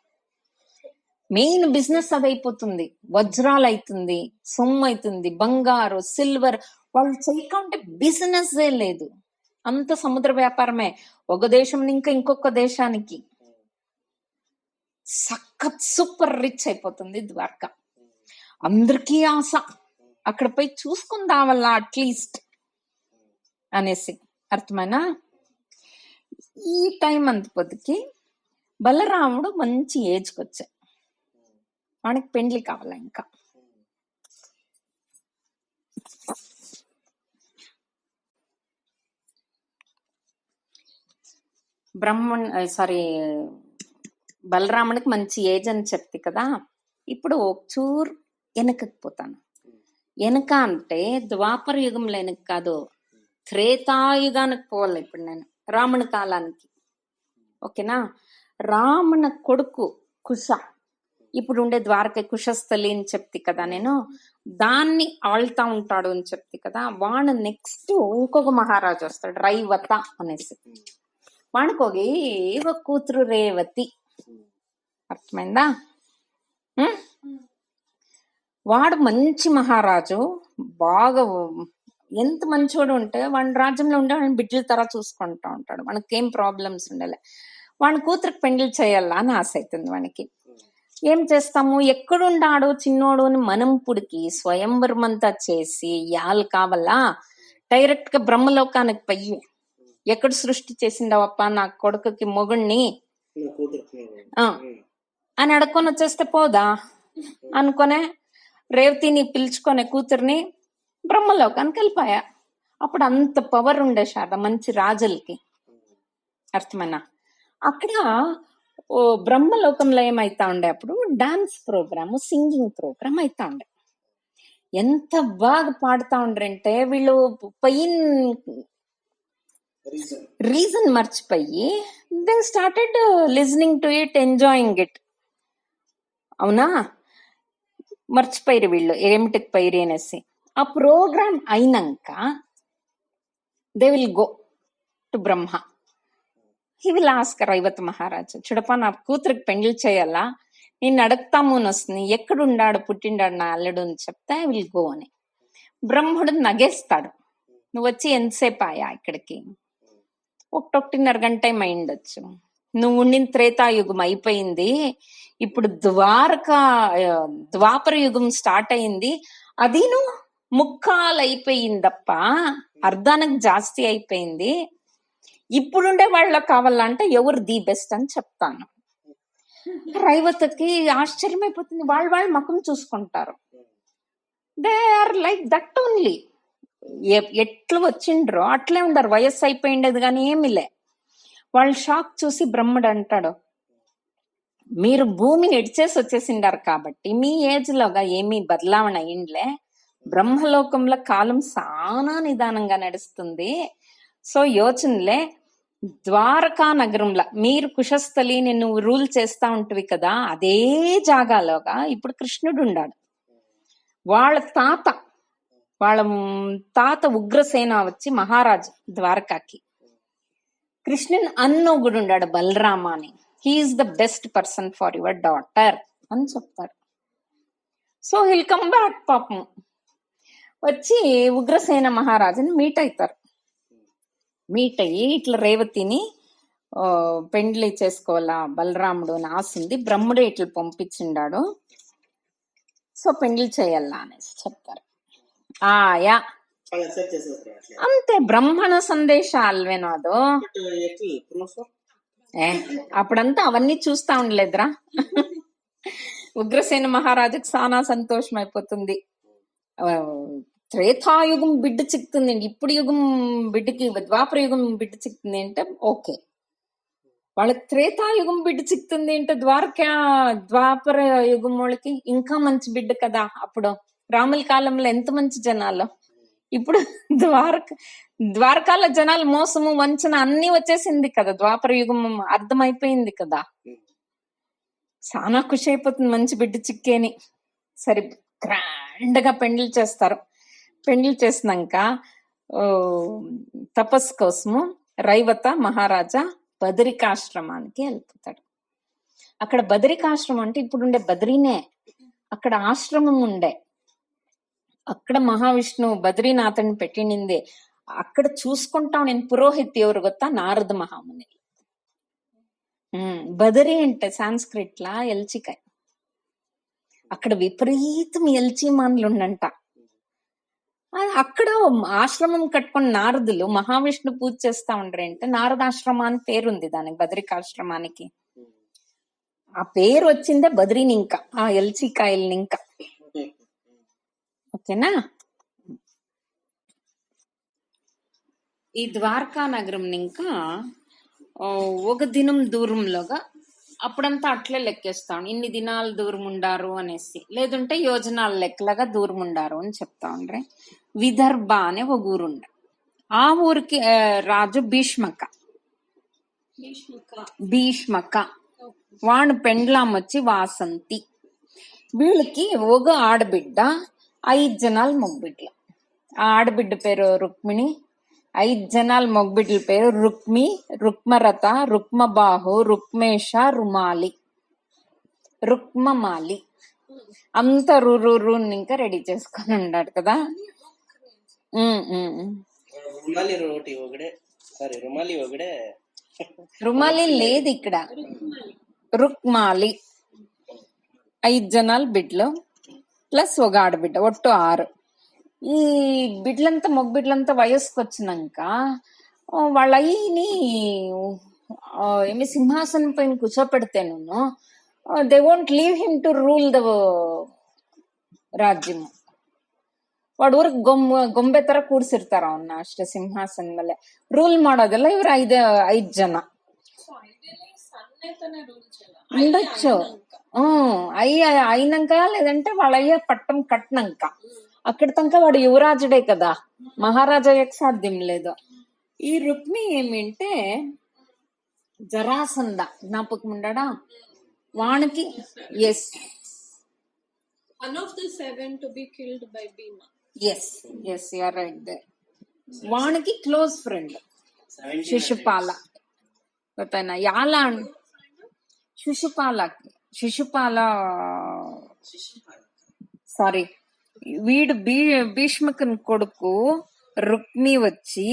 మెయిన్ బిజినెస్ అదైపోతుంది. వజ్రాలు అవుతుంది, సొమ్ము అవుతుంది, బంగారు, సిల్వర్. వాళ్ళు చేయకుంటే బిజినెస్ లేదు, అంత సముద్ర వ్యాపారమే. ఒక దేశం ఇంకా ఇంకొక దేశానికి సఖత్ సూపర్ రిచ్ అయిపోతుంది ద్వారకా. అందరికీ ఆశ అక్కడ పోయి చూసుకుందావల్లా అట్లీస్ట్ అనేసి. అర్థమైనా? ఈ టైం అంత పొద్దుకి బలరాముడు మంచి ఏజ్కి వచ్చా, వానికి పెండ్లి కావాలా. ఇంకా బలరాముడికి మంచి ఏజ్ అని చెప్తే కదా. ఇప్పుడు ఒక చూర్ వెనకకి పోతాను. వెనక అంటే ద్వాపర యుగంలో వెనక కాదు, త్రేతాయుగానికి పోవాలి ఇప్పుడు నేను, రాముని కాలానికి. ఓకేనా? రామున కొడుకు కుశ, ఇప్పుడు ఉండే ద్వారక కుశస్థలి అని చెప్తే కదా నేను, దాన్ని ఆళ్తా ఉంటాడు అని చెప్తే కదా. వాడు నెక్స్ట్ ఇంకొక మహారాజు వస్తాడు, రైవత అనేసి. వాడికి ఒక కూతురు రేవతి. అర్థమైందా? వాడు మంచి మహారాజు, బాగా ఎంత మంచోడు ఉంటే వాడి రాజ్యంలో ఉండే వాడిని బిడ్డల తర చూసుకుంటా ఉంటాడు. మనకేం ప్రాబ్లమ్స్ ఉండలే. వాడి కూతురికి పెండ్లి చేయాలా అని ఆశ అవుతుంది వానికి. ఏం చేస్తాము, ఎక్కడుండాడు చిన్నోడు అని మనం పుడికి స్వయంవరం అంతా చేసి యాలు కావాలా డైరెక్ట్ గా బ్రహ్మలోకానికి పోయి, ఎక్కడ సృష్టి చేసిండవప్ప నా కొడుకుకి మొగుణ్ణి అని అడుక్కొని వచ్చేస్తే పోదా అనుకునే రేవతిని పిలుచుకునే కూతుర్ని బ్రహ్మలోకానికి వెళ్ళిపోయా. అప్పుడు అంత పవర్ ఉండే శాత మంచి రాజులకి. అర్థమన్నా? అక్కడ బ్రహ్మలోకంలో ఏమైతా ఉండే, అప్పుడు డాన్స్ ప్రోగ్రామ్, సింగింగ్ ప్రోగ్రామ్ అయితా ఉండే. ఎంత బాగా పాడుతా ఉండ్రంటే వీళ్ళు పైన్ రీజన్ మర్చిపోయి they started listening to it, enjoying it. అవునా? మర్చిపోయారు వీళ్ళు ఏమిటికి పైరి అనేసి. ఆ ప్రోగ్రామ్ అయినాక they will go to Brahma. He will ask Raivata మహారాజు, చూడపా నా కూతురికి పెండ్లి చేయాలా, నేను అడుగుతాము అని వస్తుంది, ఎక్కడుండాడు పుట్టిండాడు నా అల్లుడు అని చెప్తే ఐ విల్ గో అని. బ్రహ్ముడు నగేస్తాడు, నువ్వు వచ్చి ఎంతసేపు ఆయా ఇక్కడికి, ఒకటిన్నర గంట టైం అయిండొచ్చు. నువ్వు ఉండిన త్రేతాయుగం అయిపోయింది, ఇప్పుడు ద్వాపర యుగం స్టార్ట్ అయింది. అది నువ్వు ముక్కాలు అయిపోయిందప్ప, అర్ధానికి జాస్తి అయిపోయింది. ఇప్పుడుండే వాళ్ళకి కావాలంటే ఎవరు ది బెస్ట్ అని చెప్తాను. రైవతకి ఆశ్చర్యమైపోతుంది. వాళ్ళు ముఖం చూసుకుంటారు. They are like that only. ఎట్లు వచ్చిండ్రో అట్లే ఉండరు. వయస్సు అయిపోయిండేది కానీ ఏమిలే. వాళ్ళు షాక్ చూసి బ్రహ్మడు అంటాడు, మీరు భూమిని ఎడిచేసి వచ్చేసిండారు కాబట్టి మీ ఏజ్ లోగా ఏమీ బదలావణ అయిండ్లే. బ్రహ్మలోకంలో కాలం చాలా నిదానంగా నడుస్తుంది. సో యోచనలే, ద్వారకా నగరంలో మీరు కుశస్థలిని నువ్వు రూల్ చేస్తా ఉంటివి కదా, అదే జాగాలోగా ఇప్పుడు కృష్ణుడు ఉండాడు. వాళ్ళ తాత ఉగ్రసేన వచ్చి మహారాజు ద్వారకాకి. కృష్ణుని అన్నోగుడు ఉండాడు బలరామ అని. He is the best person for your daughter అని చెప్తారు. So he'll come back. పాపం వచ్చి ఉగ్రసేన మహారాజుని మీట్ అవుతారు. మీట్ అయ్యి ఇట్లా రేవతిని పెండ్లి చేసుకోవాలా బలరాముడు అని ఆశ ఉంది, బ్రహ్ముడే ఇట్లా పంపించిండాడు, సో పెండ్లి చేయాలా అనేసి చెప్తారు. ఆయా అంతే, బ్రహ్మణ సందేశ అల్వేనో అదో. అప్పుడంతా అవన్నీ చూస్తా ఉండలేదురా. ఉగ్రసేన మహారాజుకి చాలా సంతోషం అయిపోతుంది. త్రేతాయుగం బిడ్డ చిక్తుంది, ఇప్పుడు యుగం బిడ్డకి ద్వాపర యుగం బిడ్డ చిక్తుంది అంటే ఓకే. వాళ్ళకి త్రేతాయుగం బిడ్డ చిక్తుంది అంటే ద్వాపర యుగం వాళ్ళకి ఇంకా మంచి బిడ్డ కదా. అప్పుడు రాముల కాలంలో ఎంత మంచి జనాలు, ఇప్పుడు ద్వారకాల జనాలు మోసము వంచన అన్ని వచ్చేసింది కదా. ద్వాపర యుగం అర్థమైపోయింది కదా. చాలా ఖుషి అయిపోతుంది మంచి బిడ్డ చిక్కేని. సరే గ్రాండ్ గా పెండ్లి చేస్తారు. పెండ్లి చేసినాక తపస్సు కోసము రైవత మహారాజా బదరికాశ్రమానికి వెళ్ళిపోతాడు. అక్కడ బదరికాశ్రమం అంటే ఇప్పుడుండే బద్రీనే. అక్కడ ఆశ్రమం ఉండే, అక్కడ మహావిష్ణువు బద్రీనాథుని పెట్టిండింది. అక్కడ చూసుకుంటాం నేను. పురోహిత్ ఎవరు గొత్తా? నారద మహాముని. బదరి అంటే సాంస్క్రిట్ లా ఎల్చికాయ. అక్కడ విపరీతం ఎల్చిమాన్లు ఉండంట. అక్కడ ఆశ్రమం కట్టుకుని నారదులు మహావిష్ణు పూజ చేస్తా ఉండ్రే అంటే నారదాశ్రమం అని పేరుంది దానికి, బద్రికాశ్రమానికి. ఆ పేరు వచ్చిందే బద్రీని, ఇంకా ఆ ఎల్చికాయల్ని ఇంకా. ఓకేనా? ఈ ద్వారకా నగరం ఇంకా ఒక దినం దూరంలోగా, అప్పుడంతా అట్లే లెక్కేస్తాం ఇన్ని దినాలు దూరం ఉండారు అనేసి, లేదంటే యోజనాల లెక్కలుగా దూరం ఉండారు అని చెప్తా ఉండ్రే. విదర్భ అనే ఒక ఊరుండ. ఆ ఊరికి రాజు భీష్మక. వాడు పెండ్లాం వచ్చి వాసంతి. వీళ్ళకి ఒక ఆడబిడ్డ, 5 జనాలు మగబిడ్డలు. ఆ ఆడబిడ్డ పేరు రుక్మిణి, 5 జనాలు మగబిడ్డల పేరు రుక్మి, రుక్మరథ, రుక్మబాహు, రుక్మేష, రుక్మమాలి. అంత రూ ఇంకా రెడీ చేసుకొని ఉన్నాడు కదా. రుమాలి లేదు ఇక్కడ, రుక్మాలి. 5 జనాలు బిడ్డలు ప్లస్ ఒక ఆడబిడ్డ, ఒట్టు 6. ఈ బిడ్డలంతా మగబిడ్డలంతా వయస్సుకు వచ్చినాక వాళ్ళ అయ్యని ఏమి సింహాసనం పైన కూర్చోపెడితే నేను they won't leave him to rule the ರಾಜ್ಯము. ವಾಡು ಊರಿಗೆ ಗೊಂಬೆ ತರ ಕೂಡ್ಸಿರ್ತಾರ ಅವನ್ನ ಅಷ್ಟೇ ಸಿಂಹಾಸನ ಮೇಲೆ. ರೂಲ್ ಮಾಡೋದೆಲ್ಲ ಇವ್ರು 5 ಜನ ఉండొచ్చు. అయినాక లేదంటే వాళ్ళ అయ్యే పట్టం కట్టినాక, అక్కడి తనక వాడు యువరాజుడే కదా, మహారాజాకి సాధ్యం లేదు. ఈ రుక్మి ఏమింటే జరాసంద జ్ఞాపకం ఉండడా వానికి. Yes, one of the 7 to be killed by Bhima. Yes, you are right there. వానికి క్లోజ్ ఫ్రెండ్ శిశుపాల. ಗೊತ್ತಾಯ್ನಾ? ಯಾಲ శిశుపాల సారీ, వీడు భీష్మకుని కొడుకు రుక్మి వచ్చి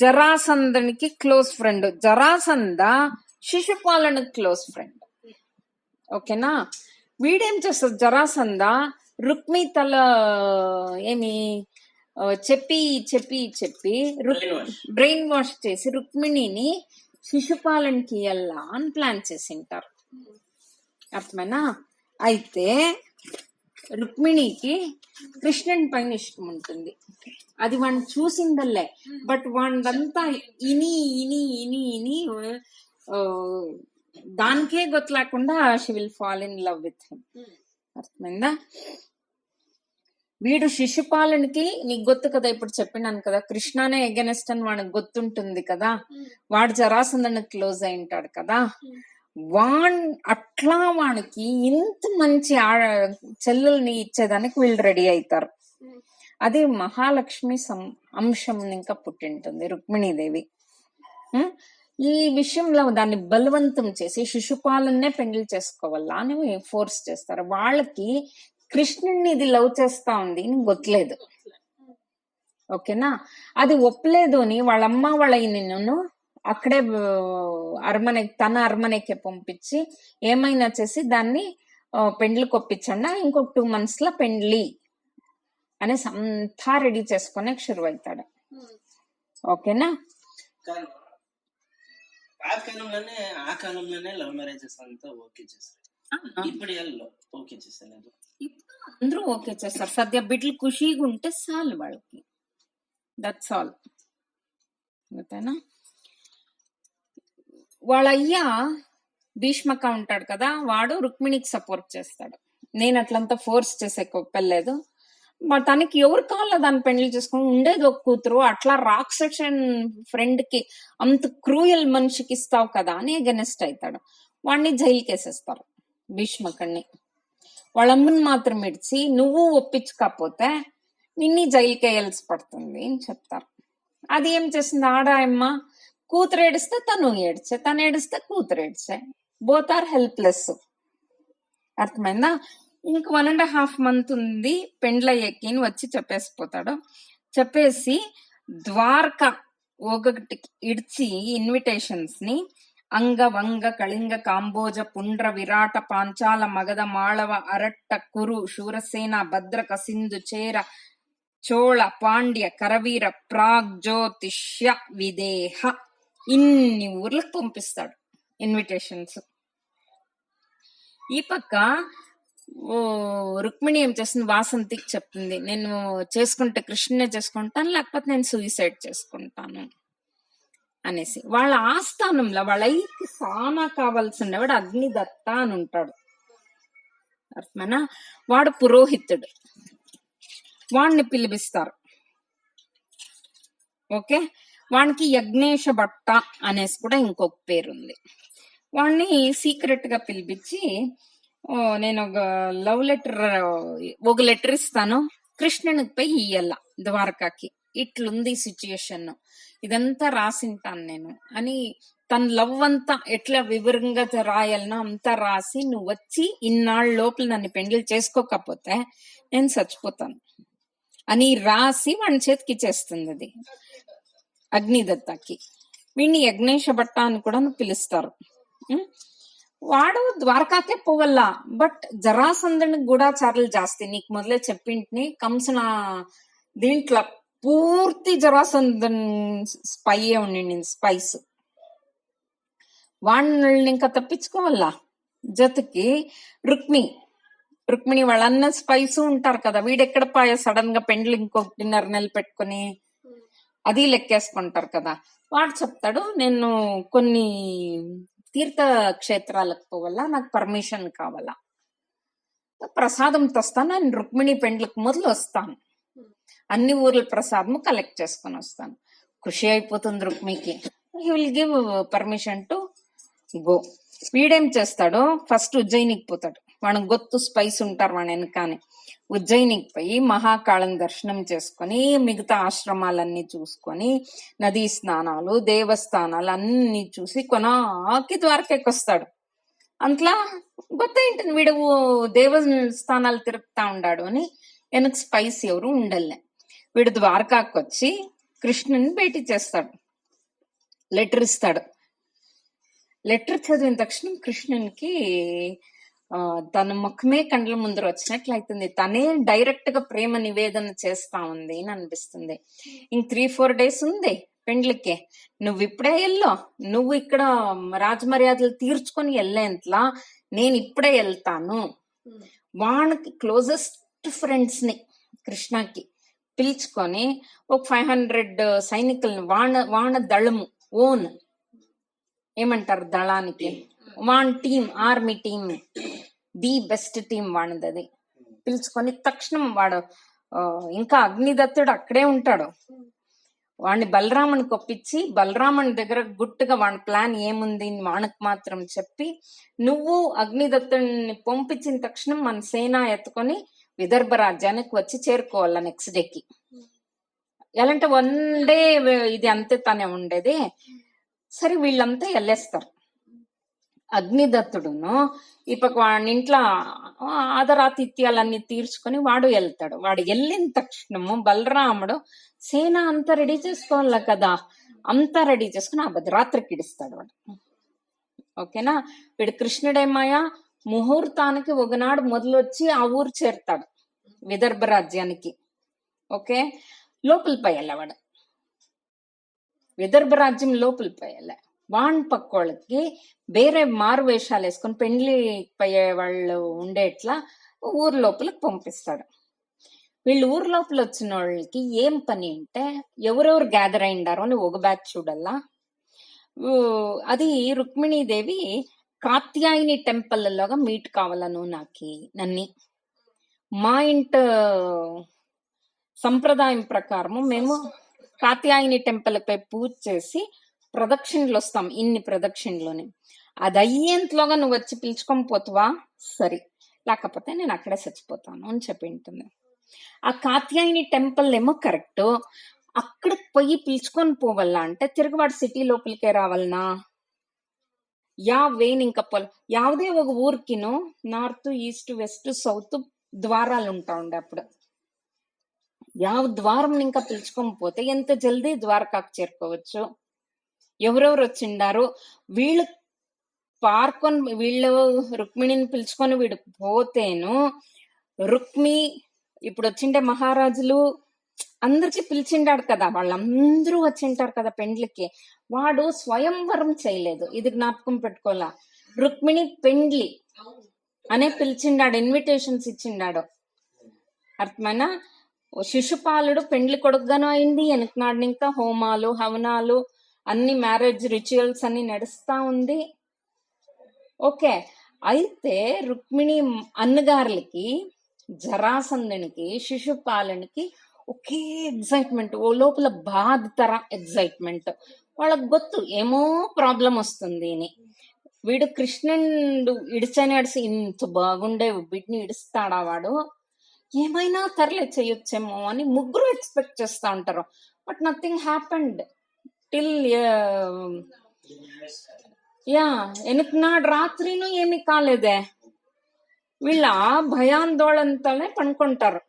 జరాసంధనికి క్లోజ్ ఫ్రెండ్, జరాసంధ శిశుపాలనికి క్లోజ్ ఫ్రెండ్. ఓకేనా? వీడేం చేస్తాడు జరాసంధ, రుక్మి తల ఏమి చెప్పి చెప్పి చెప్పి బ్రెయిన్ వాష్ చేసి రుక్మిణిని శిశుపాలనికి ఇయ్యాలా అని ప్లాన్ చేసింటారు. అర్థమైనా? అయితే రుక్మిణికి కృష్ణుని పైన ఇష్టం ఉంటుంది, అది వాడిని చూసిందల్లే. బట్ వాడంతా ఇని ఇని ఇని ఇని దానికే గుర్తులేకుండా she will fall in love with him. అర్థమైందా? వీడు శిశుపాలనికి నీకు గుర్తు కదా, ఇప్పుడు చెప్పినాను కదా, కృష్ణనే ఎగెనెస్ట్ అని వాడికి గుర్తుంటుంది కదా, వాడు జరాసంధనికి క్లోజ్ అయి ఉంటాడు కదా. అట్లా వాడికి ఇంత మంచి చెల్లెల్ని ఇచ్చేదానికి వీళ్ళు రెడీ అవుతారు. అది మహాలక్ష్మి అంశం ఇంకా పుట్టింటుంది రుక్మిణీదేవి. ఈ విషయంలో దాన్ని బలవంతం చేసి శిశుపాలన్నే పెండ్లి చేసుకోవాలా అని ఫోర్స్ చేస్తారు. వాళ్ళకి కృష్ణుడిని ఇది లవ్ చేస్తా ఉంది అని గొత్తలేదు. ఓకేనా? అది ఒప్పలేదు అని వాళ్ళమ్మ వాళ్ళ నిన్ను అక్కడే తన అరమనకి పంపించి ఏమైనా చేసి దాన్ని పెండ్లికి ఒప్పించండి, ఇంకొక 2 months లో పెండ్లి అనేసి అంతా రెడీ చేసుకునే షురు అవుతాడు. ఓకేనా? ఆ కాలంలోనే లవ్ మ్యారేజెస్ అంతా ఓకే చేస్తారు. ఇప్పుడు ఓకే చేస్తారు, అందరూ ఓకే చేస్తారు. సద్య బిడ్డలు ఖుషీగా ఉంటే చాలు వాళ్ళకి, దట్స్ ఆల్. ఓకేనా? వాళ్ళ అయ్యా భీష్మక ఉంటాడు కదా, వాడు రుక్మిణికి సపోర్ట్ చేస్తాడు. నేను అట్లంతా ఫోర్స్ చేసే ఒప్పలేదు, తనకి ఎవరు కావాలో దాన్ని పెళ్లి చేసుకుని ఉండేది ఒక కూతురు, అట్లా రాక్షసన్ ఫ్రెండ్ కి అంత క్రూయల్ మనిషికి ఇస్తావు కదా అని అగెనెస్ట్ అవుతాడు. వాడిని జైలుకి వేసేస్తారు భీష్మకుడిని. వాళ్ళమ్మని మాత్రం ఇడిచి నువ్వు ఒప్పించకపోతే నిన్ని జైలుకి వేయాల్సి పడుతుంది అని చెప్తారు. అది ఏం చేసింది ఆడాయమ్మ, కూతురు ఏడిస్తే తను ఏడ్చే, తను ఏడిస్తే కూతురు ఏడ్చే, బోత్ ఆర్ హెల్ప్లెస్. అర్థమైందా? ఇంక 1.5 months ఉంది పెండ్లయ్యకి అని వచ్చి చెప్పేసిపోతాడు. చెప్పేసి ద్వారక ఒకటి ఇడ్చి ఇన్విటేషన్స్ ని అంగ వంగ కళింగ కాంబోజ పుండ్ర విరాట పాంచాల మగధ మాళవ అరట్ట కురు శూరసేన భద్రక సింధు చేర చోళ పాండ్య కరవీర ప్రాగ్జ్యోతిష్య విదేహ ఇన్ని ఊర్లకు పంపిస్తాడు ఇన్విటేషన్స్. ఈ పక్క రుక్మిణి ఏం చేస్తుంది, వాసంతికి చెప్తుంది, నేను చేసుకుంటే కృష్ణనే చేసుకుంటాను, లేకపోతే నేను సూసైడ్ చేసుకుంటాను అనేసి. వాళ్ళ ఆస్థానంలో వాళ్ళకి సానా కావాల్సిన వాడు అగ్నిదత్త అని ఉంటాడు. అర్థమేనా? వాడు పురోహితుడు, వాడిని పిలిపిస్తారు. ఓకే? వానికి యజ్ఞేశ భట్ట అనేసి కూడా ఇంకొక పేరుంది. వాడిని సీక్రెట్ గా పిలిపించి, నేను ఒక లవ్ లెటర్ ఒక లెటర్ ఇస్తాను, కృష్ణునికి పోయి ఇయ్యాల ద్వారకాకి, ఇట్లుంది సిచ్యుయేషన్, ఇదంతా రాసింటాను నేను అని తన లవ్ అంతా ఎట్లా వివరంగా రాయాలనో అంతా రాసి, నువ్వు వచ్చి ఇన్నాళ్ళ లోపల నన్ను పెండ్లి చేసుకోకపోతే నేను చచ్చిపోతాను అని రాసి వాడి చేతికి ఇచ్చేస్తుంది అది అగ్నిదత్తకి. వీడిని యజ్ఞేశ భట్ట అని కూడా పిలుస్తారు. వాడు ద్వారకాకే పోవల్లా, బట్ జరాసంధునికి గూఢాచారాలు జాస్తి. నీకు మొదలే చెప్పింటిని, కంసన దీంట్లో పూర్తి జరాసంధన్ స్పై ఉండి స్పైస్. వాడిని ఇంకా తప్పించుకోవాలా. జతకి రుక్మిణి వాళ్ళన్న స్పైస్ ఉంటారు కదా, వీడెక్కడ పాయ సడన్ గా పెండ్లు ఇంకొక 1.5 నెలలు పెట్టుకుని అది లెక్కేసుకుంటారు కదా. వాడు చెప్తాడు, నేను కొన్ని తీర్థ క్షేత్రాలకు పోవాలా, నాకు పర్మిషన్ కావాలా, ప్రసాదం తెస్తాను, నేను రుక్మిణి పెండ్లకు మొదలు వస్తాను, అన్ని ఊర్ల ప్రసాదము కలెక్ట్ చేసుకుని వస్తాను. ఖుషి అయిపోతుంది రుక్మికి. He will give permission to go. వీడేం చేస్తాడు, ఫస్ట్ ఉజ్జయినికి పోతాడు. వాడికి గొత్తు స్పైస్ ఉంటారు వాడి వెనకాని. ఉజ్జయినికి పోయి మహాకాళం దర్శనం చేసుకొని మిగతా ఆశ్రమాలన్నీ చూసుకొని నదీ స్నానాలు దేవస్థానాలు అన్ని చూసి కొనాకి ద్వారకకి వస్తాడు. అంట్లా గొత్తేంటుంది వీడు దేవస్థానాలు తిరుగుతా ఉండాడు అని వెనక స్పైస్ ఎవరు ఉండలే. వీడు ద్వారకాకి వచ్చి కృష్ణుని భేటీ చేస్తాడు, లెటర్ ఇస్తాడు. లెటర్ చదివిన తక్షణం కృష్ణునికి తన ముఖమే కండ్ల ముందర వచ్చినట్లు అవుతుంది. తనే డైరెక్ట్ గా ప్రేమ నివేదన చేస్తా ఉంది అని అనిపిస్తుంది. ఇంక 3-4 days ఉంది పెండ్లికి. నువ్వు ఇప్పుడే వెళ్ళు, నువ్వు ఇక్కడ రాజమర్యాదలు తీర్చుకొని వెళ్ళేంతలా నేను ఇప్పుడే వెళ్తాను. వానికి క్లోజెస్ట్ ఫ్రెండ్స్ ని కృష్ణకి పిలుచుకొని ఒక 500 సైనికుల్ని వాణ దళము ఓన్ ఏమంటారు దళానికి, వాన్ team, army team, the best team వాణది పిలుచుకొని తక్షణం వాడు ఇంకా అగ్నిదత్తుడు అక్కడే ఉంటాడు. వాడిని బలరాముని కొప్పించి బలరాముని దగ్గర గుట్టుగా వాడి ప్లాన్ ఏముంది వానికి మాత్రం చెప్పి, నువ్వు అగ్నిదత్తుడిని పంపించిన తక్షణం మన సేన ఎత్తుకొని విదర్భ రాజ్యానికి వచ్చి చేరుకోవాల నెక్స్ట్ డేకి. ఎలాంటి 1 day ఇది అంతే తనే ఉండేది. సరే వీళ్ళంతా వెళ్ళేస్తారు. అగ్నిదత్తుడును ఇప్పుడు వాడి ఇంట్లో ఆదరాతిథ్యాలన్నీ తీర్చుకొని వాడు వెళ్తాడు. వాడు వెళ్ళిన తక్షణము బలరాముడు సేన అంతా రెడీ చేసుకోవాలి కదా, అంతా రెడీ చేసుకుని ఆ భద్రాత్రికి ఇడిస్తాడు వాడు. ఓకేనా. వీడు కృష్ణుడేమయ్యా ముహూర్తానికి ఒకనాడు మొదలొచ్చి ఆ ఊరు చేరుతాడు విదర్భ రాజ్యానికి. ఓకే, లోపలి పోయేవాడు విదర్భ రాజ్యం లోపలి పోయేలే. వాన్ పక్కోళ్ళకి వేరే మారు వేషాలు వేసుకొని పెండ్లి పోయే వాళ్ళు ఉండేట్లా ఊరు లోపలికి పంపిస్తాడు. వీళ్ళు ఊరు లోపల వచ్చిన వాళ్ళకి ఏం పని అంటే ఎవరెవరు గ్యాదర్ అయిండారో అని ఒక బ్యాచ్ చూడల్లా. అది రుక్మిణీదేవి కాత్యాయని టెంపుల్లోగా మీట్ కావాలను నన్ని మా ఇంట సంప్రదాయం ప్రకారము మేము కాత్యాయని టెంపుల్ పై పూజ చేసి ప్రదక్షిణలు వస్తాం, ఇన్ని ప్రదక్షిణలోని. అది అయ్యేంతలోగా నువ్వు వచ్చి పిలుచుకొని పోతువా సరే, లేకపోతే నేను అక్కడే చచ్చిపోతాను అని చెప్పి ఉంటుంది. ఆ కాత్యాయని టెంపుల్ ఏమో కరెక్ట్, అక్కడికి పోయి పిలుచుకొని పోవాలా అంటే తిరుగుబాటు సిటీ లోపలికే రావాలనా వేని ఇంకా యావదే ఒక ఊరికిను నార్త్ ఈస్ట్ వెస్ట్ సౌత్ ద్వారాలు ఉంటా ఉండే. అప్పుడు ద్వారం ఇంకా పిలుచుకొని పోతే ఎంత జల్దీ ద్వారకాకు చేరుకోవచ్చు. ఎవరెవరు వచ్చిండారు వీళ్ళు పార్కొని, వీళ్ళు రుక్మిణిని పిలుచుకొని వీడు పోతేను రుక్మి ఇప్పుడు వచ్చిండే మహారాజులు అందరికి పిలిచిండాడు కదా, వాళ్ళందరూ వచ్చింటారు కదా పెండ్లికి. వాడు స్వయంవరం చేయలేదు, ఇది జ్ఞాపకం పెట్టుకోవాలా. రుక్మిణి పెండ్లి అనే పిలిచిండాడు, ఇన్విటేషన్స్ ఇచ్చిండాడు. అర్థమైనా. శిశుపాలుడు పెండ్లి కొడుకుగాను అయింది. వెనకనాడు ఇంకా హోమాలు హవనాలు అన్ని మ్యారేజ్ రిచువల్స్ అన్ని నడుస్తా ఉంది. ఓకే. అయితే రుక్మిణి అన్నగారులకి, జరాసంధునికి, శిశుపాలునికి ఒకే ఎగ్జైట్మెంట్, ఓ లోపల బాధ తర ఎగ్జైట్మెంట్. వాళ్ళకి గొత్తు ఏమో ప్రాబ్లం వస్తుంది అని. వీడు కృష్ణుడు ఇడిచనేడిసి ఇంత బాగుండే బిడ్ని ఇడుస్తాడా వాడు, ఏమైనా తరలే చేయొచ్చేమో అని ముగ్గురు ఎక్స్పెక్ట్ చేస్తా ఉంటారు. బట్ నథింగ్ హ్యాపెండ్ టిల్ వెనకనాడు రాత్రిను ఏమి కాలేదే. వీళ్ళ భయాందోళనతోనే పనుకుంటారు.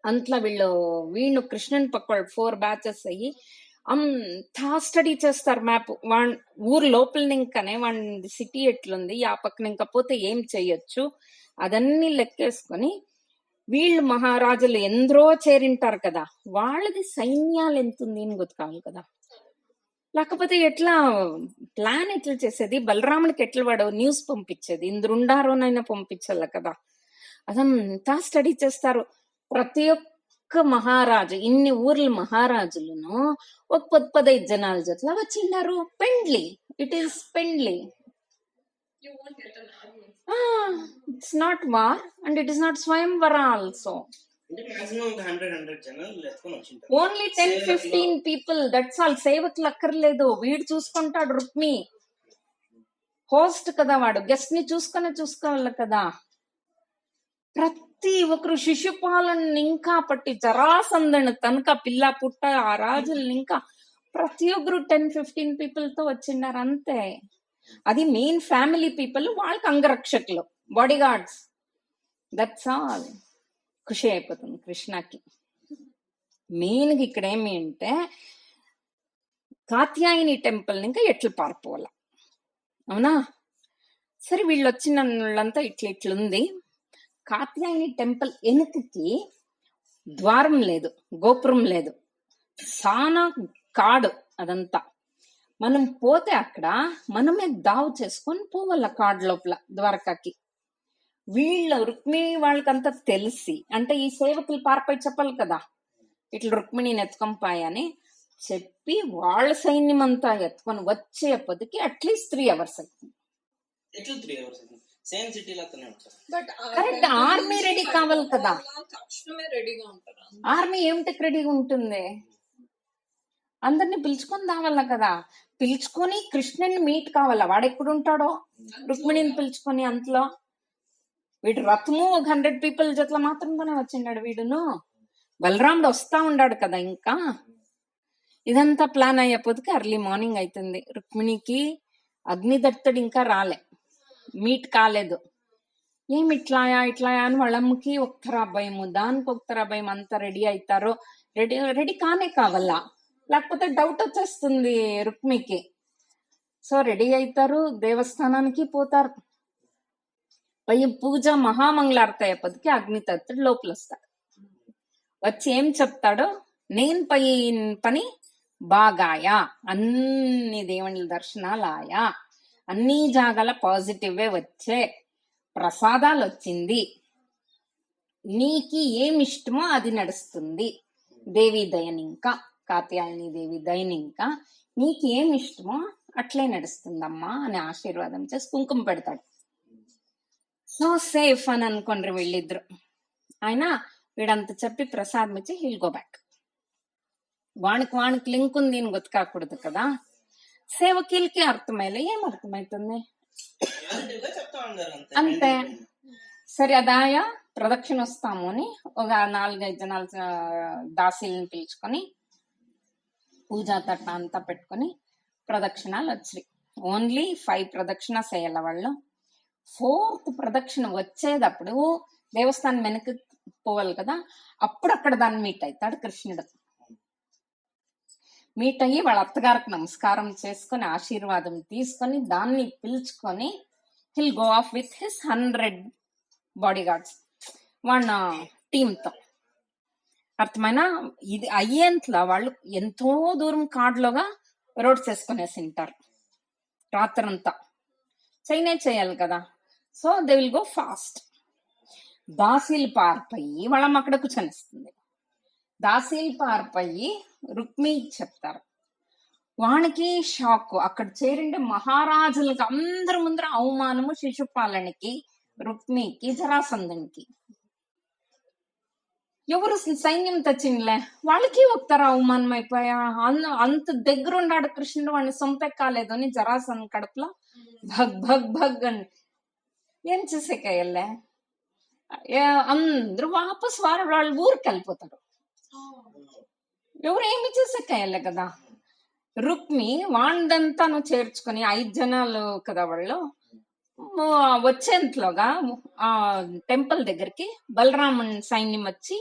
అంతలా వీళ్ళు కృష్ణుని పక్క 4 batches అయ్యి అంతా స్టడీ చేస్తారు మ్యాప్. ఊరు లోపల ఇంకానే వాడి సిటీ ఎట్లుంది, ఆ పక్కన ఇంకా పోతే ఏం చెయ్యొచ్చు అదన్నీ లెక్కేసుకొని వీళ్ళు మహారాజులు ఎందరో చేరింటారు కదా, వాళ్ళది సైన్యాలు ఎంతుంది అని గుర్తుకావాలి కదా. లేకపోతే ఎట్లా ప్లాన్ ఎట్లా చేసేది, బలరాముడికి ఎట్లా వాడు న్యూస్ పంపించేది, ఇంద్రుండారోనైనా పంపించాల కదా. అదంతా స్టడీ చేస్తారు. ప్రతి ఒక్క మహారాజు, ఇన్ని ఊర్ల మహారాజులను ఒక 15 జనాల జట్లా వచ్చిండారు. పెండ్లి, ఇట్ ఈస్ పెండ్లి. It's not war and it is not Swayamvara also. Only 10-15 people, that's all. సేవకులు అక్కర్లేదు, వీడు చూసుకుంటాడు. రుక్మి హోస్ట్ కదా, వాడు గెస్ట్ ని చూసుకోవాలి కదా. ప్రతి ఒక్కరు శిశుపాలను ఇంకా పట్టి జరాసంధుని తనక పిల్ల పుట్ట ఆ రాజుల్ని ఇంకా ప్రతి ఒక్కరు 10-15 people తో వచ్చిండారు అంతే. అది మెయిన్ ఫ్యామిలీ పీపుల్, వాళ్ళకి అంగరక్షకులు, బాడీ గార్డ్స్, దట్స్ ఆల్. ఖుషి అయిపోతుంది కృష్ణకి. మెయిన్ గా ఇక్కడ ఏమి అంటే కాత్యాయని టెంపుల్ ఇంకా ఎట్లు పారిపోవాల, అవునా? సరే వీళ్ళు వచ్చిన వాళ్ళంతా ఇట్లుంది. కాత్యాయని టెంపుల్ వెనుకకి ద్వారం లేదు, గోపురం లేదు, సానా కాడు అదంతా. మనం పోతే అక్కడ మనమే దావు చేసుకొని పోవాల కాడు లోపల ద్వారకాకి. వీళ్ళ రుక్మిణి వాళ్ళకంతా తెలిసి, అంటే ఈ సేవకులు పారిపోయి చెప్పాలి కదా ఇట్లా రుక్మిణిని ఎత్తుకొని చెప్పి వాళ్ళ సైన్యం అంతా ఎత్తుకొని వచ్చేపటికి అట్లీస్ట్ 3 hours అవుతుంది. ఎట్లా 3 hours సేమ్ సిటీలో అతనే ఉంటారు. కరెక్ట్, ఆర్మీ రెడీ కావాలి కదా. తక్షణమే రెడీగా ఉంటారు. ఆర్మీ ఏమిటికి రెడీగా ఉంటుంది? అందరిని పిలుచుకొని రావాల కదా. పిలుచుకొని కృష్ణుని మీట్ కావాలా. వాడు ఎప్పుడు ఉంటాడో రుక్మిణిని పిలుచుకొని. అంతలో వీడు రథము 100 people జట్ల మాత్రంగానే వచ్చిండాడు వీడును. బలరాముడు వస్తా ఉన్నాడు కదా. ఇంకా ఇదంతా ప్లాన్ అయ్యేపోతుకి అర్లీ మార్నింగ్ అవుతుంది. రుక్మిణికి అగ్నిదత్తుడు ఇంకా రాలే, మీట్ కాలేదు. ఏమి ఇట్లాయా అని వాళ్ళమ్మకి ఒకతరా భయము, దానికి ఒకతరా భయం. అంతా రెడీ అవుతారో రెడీ కానే కావాలా, లేకపోతే డౌట్ వచ్చేస్తుంది రుక్మికి. సో రెడీ అవుతారు, దేవస్థానానికి పోతారు. పై పూజ మహామంగళారతి అయ్యేపటికి అగ్నిదత్తుడు లోపల వస్తాడు. వచ్చి ఏం చెప్తాడో, నేను పని బాగాయా, అన్ని దేవుని దర్శనాలాయా, అన్ని జాగాల పాజిటివే వచ్చే, ప్రసాదాలు వచ్చింది, నీకి ఏమిష్టమో అది నడుస్తుంది, దేవి దయనింకా, కాత్యాయని దేవి దయనింకా, నీకు ఏమిష్టమో అట్లే నడుస్తుందమ్మా అని ఆశీర్వాదం చేసి కుంకుమ పెడతాడు. సో సేఫ్ అని అనుకోండి వీళ్ళిద్దరు. ఆయన వీడంత చెప్పి ప్రసాదం ఇచ్చి హీల్ గో బ్యాక్. వానికి లింక్ ఉంది అని గొతకాకూడదు కదా. సేవకీలకి అర్థమయ్యలే, ఏం అర్థమవుతుంది అంతే. సరే అదాయా ప్రదక్షిణ వస్తాము అని ఒక 4-5 జనాలు దాసీలను పిలుచుకొని పూజా తట్ట అంతా పెట్టుకొని ప్రదక్షిణాలు వచ్చాయి. ఓన్లీ 5 ప్రదక్షిణాస్ వేయాల వాళ్ళు. 4th ప్రదక్షిణ వచ్చేటప్పుడు దేవస్థానం వెనక్కి పోవాలి కదా, అప్పుడు అక్కడ దాన్ని మీట్ అవుతాడు కృష్ణుడు. మీట్ అయ్యి వాళ్ళ అత్తగారికి నమస్కారం చేసుకొని ఆశీర్వాదం తీసుకొని దాన్ని పిలుచుకొని hill go of with his 100 body guards వాళ్ళ టీంతో. అర్థమైనా? ఇది అయ్యేంతలో వాళ్ళు ఎంతో దూరం కాడ్లోగా రోడ్స్ వేసుకునేసి ఉంటారు. రాత్రంతా చేయాలి కదా. So they will go fast. దాసీలు పారిపోయి వాళ్ళమ్మ అక్కడ కూర్చొనిస్తుంది. దాసీలు పారిపోయి రుక్మికి చెప్తారు. వానికి షాక్. అక్కడ చేరిండే మహారాజులకు అందరి ముందర అవమానము, శిశుపాలనికి, రుక్మికి, జరాసంధునికి. ఎవరు సైన్యం తెచ్చిండ్లే, వాళ్ళకి ఒకతర అవమానం అయిపోయా. అంత దగ్గర ఉన్నాడు కృష్ణుడు, వాడిని సొంపెక్కాలేదు అని జరాసంధ్ కడుపులో భగ్ భగ్ భగ్ అని ఏం చేసేకాయల్లే. అందరూ వాపస్ వాళ్ళ ఊరికి వెళ్ళిపోతారు. ఎవరు ఏమి చేసేకాయల్లే కదా. రుక్మి వాండంతాను చేర్చుకొని 5 జనాలు కదా వాళ్ళు వచ్చేంతలోగా ఆ టెంపుల్ దగ్గరికి బలరాముని సైన్యం వచ్చి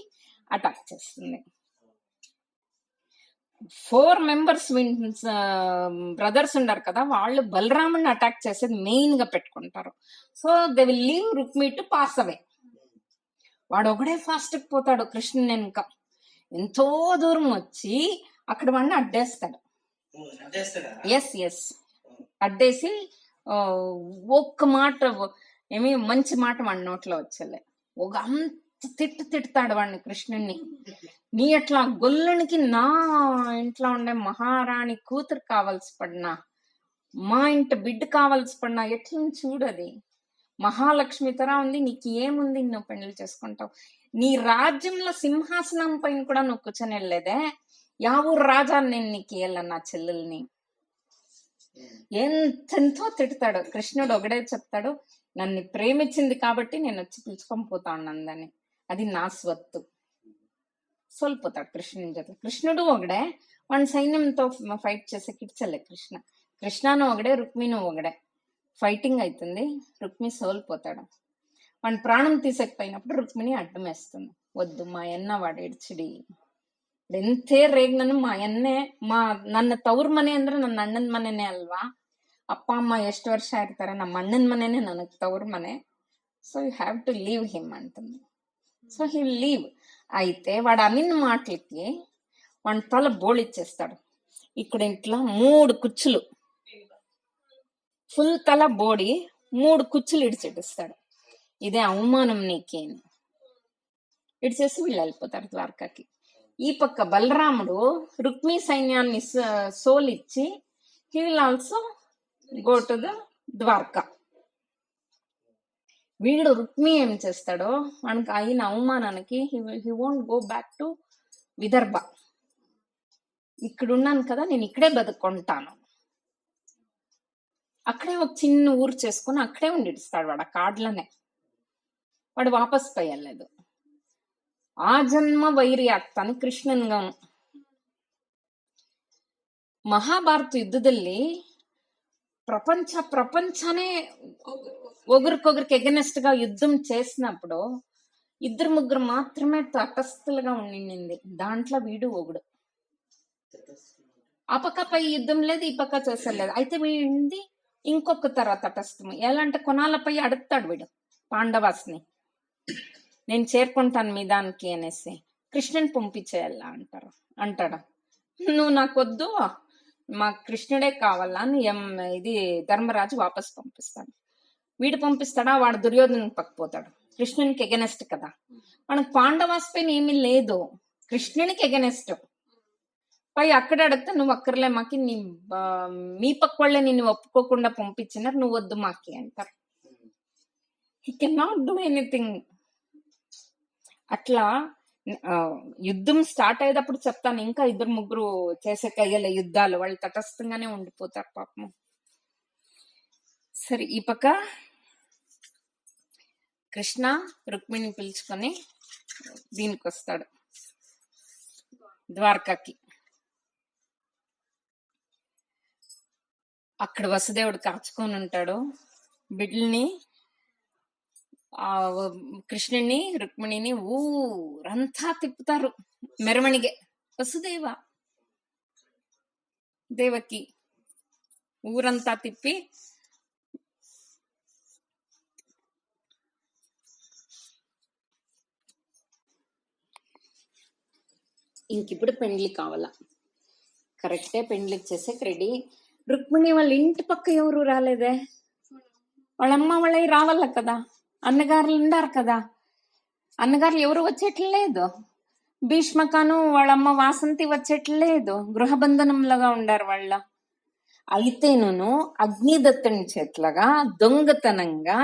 అటాక్ చేస్తుంది. 4 members బ్రదర్స్ ఉన్నారు కదా, వాళ్ళు బలరాముని అటాక్ చేసేది మెయిన్ గా పెట్టుకుంటారు. So they will leave Rukmi to pass అవే. వాడు ఒకడే ఫాస్ట్ పోతాడు కృష్ణుని వెనుక. ఎంతో దూరం వచ్చి అక్కడ వాడిని అడ్డేస్తాడు. ఎస్ అడ్డేసి ఒక్క మాట, ఏమి మంచి మాట వాడి నోట్లో వచ్చలే. ఒక అంత తిట్టుతాడు వాడిని, కృష్ణుణ్ణి. నీ అట్లా గొల్లునికి నా ఇంట్లో ఉండే మహారాణి కూతురు కావాల్సి పడినా, మా ఇంటి బిడ్డ కావాల్సి పడినా ఎట్లా చూడది, మహాలక్ష్మి తరా ఉంది, నీకు ఏముంది, నువ్వు పెళ్లి చేసుకుంటావు, నీ రాజ్యంలో సింహాసనం పైన కూడా నువ్వు కూర్చొని వెళ్ళలేదే, యా ఊరు రాజా నేను నీకు ఇయ్యాల నా చెల్లెల్ని. ఎంతెంతో తిడతాడు. కృష్ణుడు ఒకడే చెప్తాడు, నన్ను ప్రేమించింది కాబట్టి నేను వచ్చి పిలుచుకొని పోతా ఉన్నదని, అది నా స్వత్తు. సోల్పోతాడు కృష్ణుని జత. కృష్ణుడు ఒకడే, వాడి సైన్యంతో ఫైట్ చేసే కిడ్చలే కృష్ణను ఒకడే, రుక్మిణి ఒకడే. ఫైటింగ్ అవుతుంది, రుక్మి సోల్పోతాడు. వాడి ప్రాణం తీసేకపోయినప్పుడు రుక్మిణి అడ్డం వేస్తుంది. వద్దు మా అన్న వాడు ఏడ్చిడి, ఎంతే రేగ్ నన్ను మా అన్ನೇ ನನ್ನ ತವ್ರ ಮನೆ ಅಂದ್ರೆ ನನ್ನ ಅಣ್ಣನ ಮನೆನೇ ಅಲ್ವಾ. ಅಪ್ಪ ಅಮ್ಮ ಎಷ್ಟು ವರ್ಷ ಇರ್ತಾರೆ, ನಮ್ಮ ಅಣ್ಣನ ಮನೆನೇ ನನಗ್ ತವ್ರ ಮನೆ. So you have to leave him అంటుంది. So he leave. అయితే వాడు అనిన్ మాటలకి వాడి తల బోళిచ్చేస్తాడు. ఇక్కడ ఇట్లా 3 కుచ్చులు, ఫుల్ తల బోడి 3 కుచ్చులు ఇడిచెట్టిస్తాడు. ఇదే అవమానం నీకేని ఇడిచేసి వీళ్ళు వెళ్ళిపోతారు ద్వారకాకి. ఈ పక్క బలరాముడు రుక్మి సైన్యాన్ని సోలిచ్చి he will also go to the Dwarka. వీడు రుక్మి ఏం చేస్తాడో మనకి అయిన అవమానానికి he won't go back to Vidarbha. ఇక్కడున్నాను కదా, నేను ఇక్కడే బతుకుంటాను. అక్కడే ఒక చిన్న ఊరు చేసుకుని అక్కడే ఉండిస్తాడు వాడు, ఆ కాడ్లనే. వాడు వాపస్ పోయలేదు. ఆ జన్మ వైరి ಆಗ್ತಾನೆ ಕೃಷ್ಣನ್ಗವನು. ಮಹಾಭಾರತ ಯುದ್ಧದಲ್ಲಿ ప్రపంచనే ఒకరికొకరికి ఎగనెస్ట్ గా యుద్ధం చేసినప్పుడు 2-3 మాత్రమే తటస్థులుగా ఉండింది. దాంట్లో వీడు ఒకడు. ఆ పక్క పై యుద్ధం లేదు, ఈ పక్క చేసలేదు. అయితే వీడింది ఇంకొక తటస్థం. ఎలా అంటే కొనాలపై అడుగుతాడు వీడు పాండవాస్ని, నేను చేరుకుంటాను మీ దానికి అనేసి. కృష్ణుని పంపించేయాలా అంటాడు. నువ్వు నాకొద్దు, మా కృష్ణుడే కావాలా అని ఇది ధర్మరాజు వాపస్ పంపిస్తాడు. వీడు పంపిస్తాడా, వాడు దుర్యోధన పక్కపోతాడు. కృష్ణునికి ఎగనెస్ట్ కదా. మనకు పాండవాస్ పైన ఏమీ లేదు, కృష్ణునికి ఎగనెస్ట్. పై అక్కడ అడిగితే నువ్వు అక్కర్లే మాకి, మీ పక్క వాళ్ళే నిన్ను ఒప్పుకోకుండా పంపించినారు, నువ్వు వద్దు మాకి అంటారు. He can not do anything. అట్లా యుద్ధం స్టార్ట్ అయ్యేటప్పుడు చెప్తాను, ఇంకా 2-3 చేసే కయ్యల యుద్ధాలు, వాళ్ళు తటస్థంగానే ఉండిపోతారు పాపం. సరే, ఈ పక్క కృష్ణ రుక్మిణిని పిలుచుకొని దీనికి వస్తాడు ద్వారకాకి. అక్కడ వసుదేవుడు కాచుకొని ఉంటాడు. బిడ్డల్ని, కృష్ణుని రుక్మిణిని ఊరంతా తిప్పుతారు మెరవಣಿಗೆ. వసుదేవ దేవకి ఊరంతా తిప్పి ఇంకిప్పుడు పెండ్లి కావాలా. కరెక్టే, పెండ్లి చేసేకి రెడీ. రుక్మిణి వాళ్ళ ఇంటి పక్క ఎవరు రాలేదే, వాళ్ళమ్మ వాళ్ళవి రావాల కదా, అన్నగారులు ఉండారు కదా. అన్నగారులు ఎవరు వచ్చేట్లేదు. భీష్మకాను వాళ్ళమ్మ వాసంతి వచ్చేట్లేదు, గృహబంధనంలాగా ఉండారు వాళ్ళ. అయితేను అగ్నిదత్తుని చేతులగా దొంగతనంగా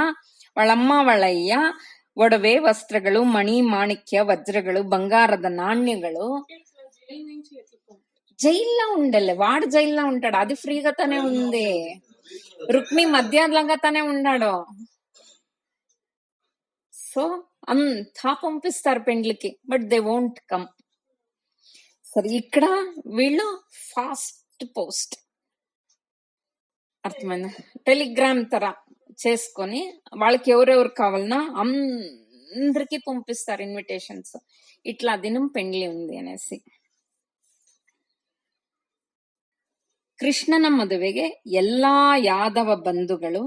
వాళ్ళమ్మ వాళ్ళయ్య ಒಡವೆ ವಸ್ತ್ರಗಳು, ಮಣಿ ಮಾಣಿಕ್ಯ ವಜ್ರಗಳು, ಬಂಗಾರದ నాణ్యಗಳು జైల్లో ఉండలే. వాడు జైల్లో ఉంటాడు, అది ఫ్రీగా తానే ఉంది. రుక్మి మధ్యాహ్నంగా తానే ఉన్నాడు. సో అంతా పంపిస్తారు పెండ్లికి, బట్ దే వోంట్ కమ్. సరే, ఇక్కడ వీళ్ళు ఫాస్ట్ పోస్ట్, అర్థమైందా, టెలిగ్రామ్ తర చేసుకొని వాళ్ళకి ఎవరెవరు కావాలన్నా అందరికి పంపిస్తారు ఇన్విటేషన్స్. ఇట్లా దినం పెండ్లి ఉంది అనేసి. ಕೃಷ್ಣನ ಮದುವೆಗೆ ಎಲ್ಲಾ ಯಾದವ ಬಂಧುಗಳು,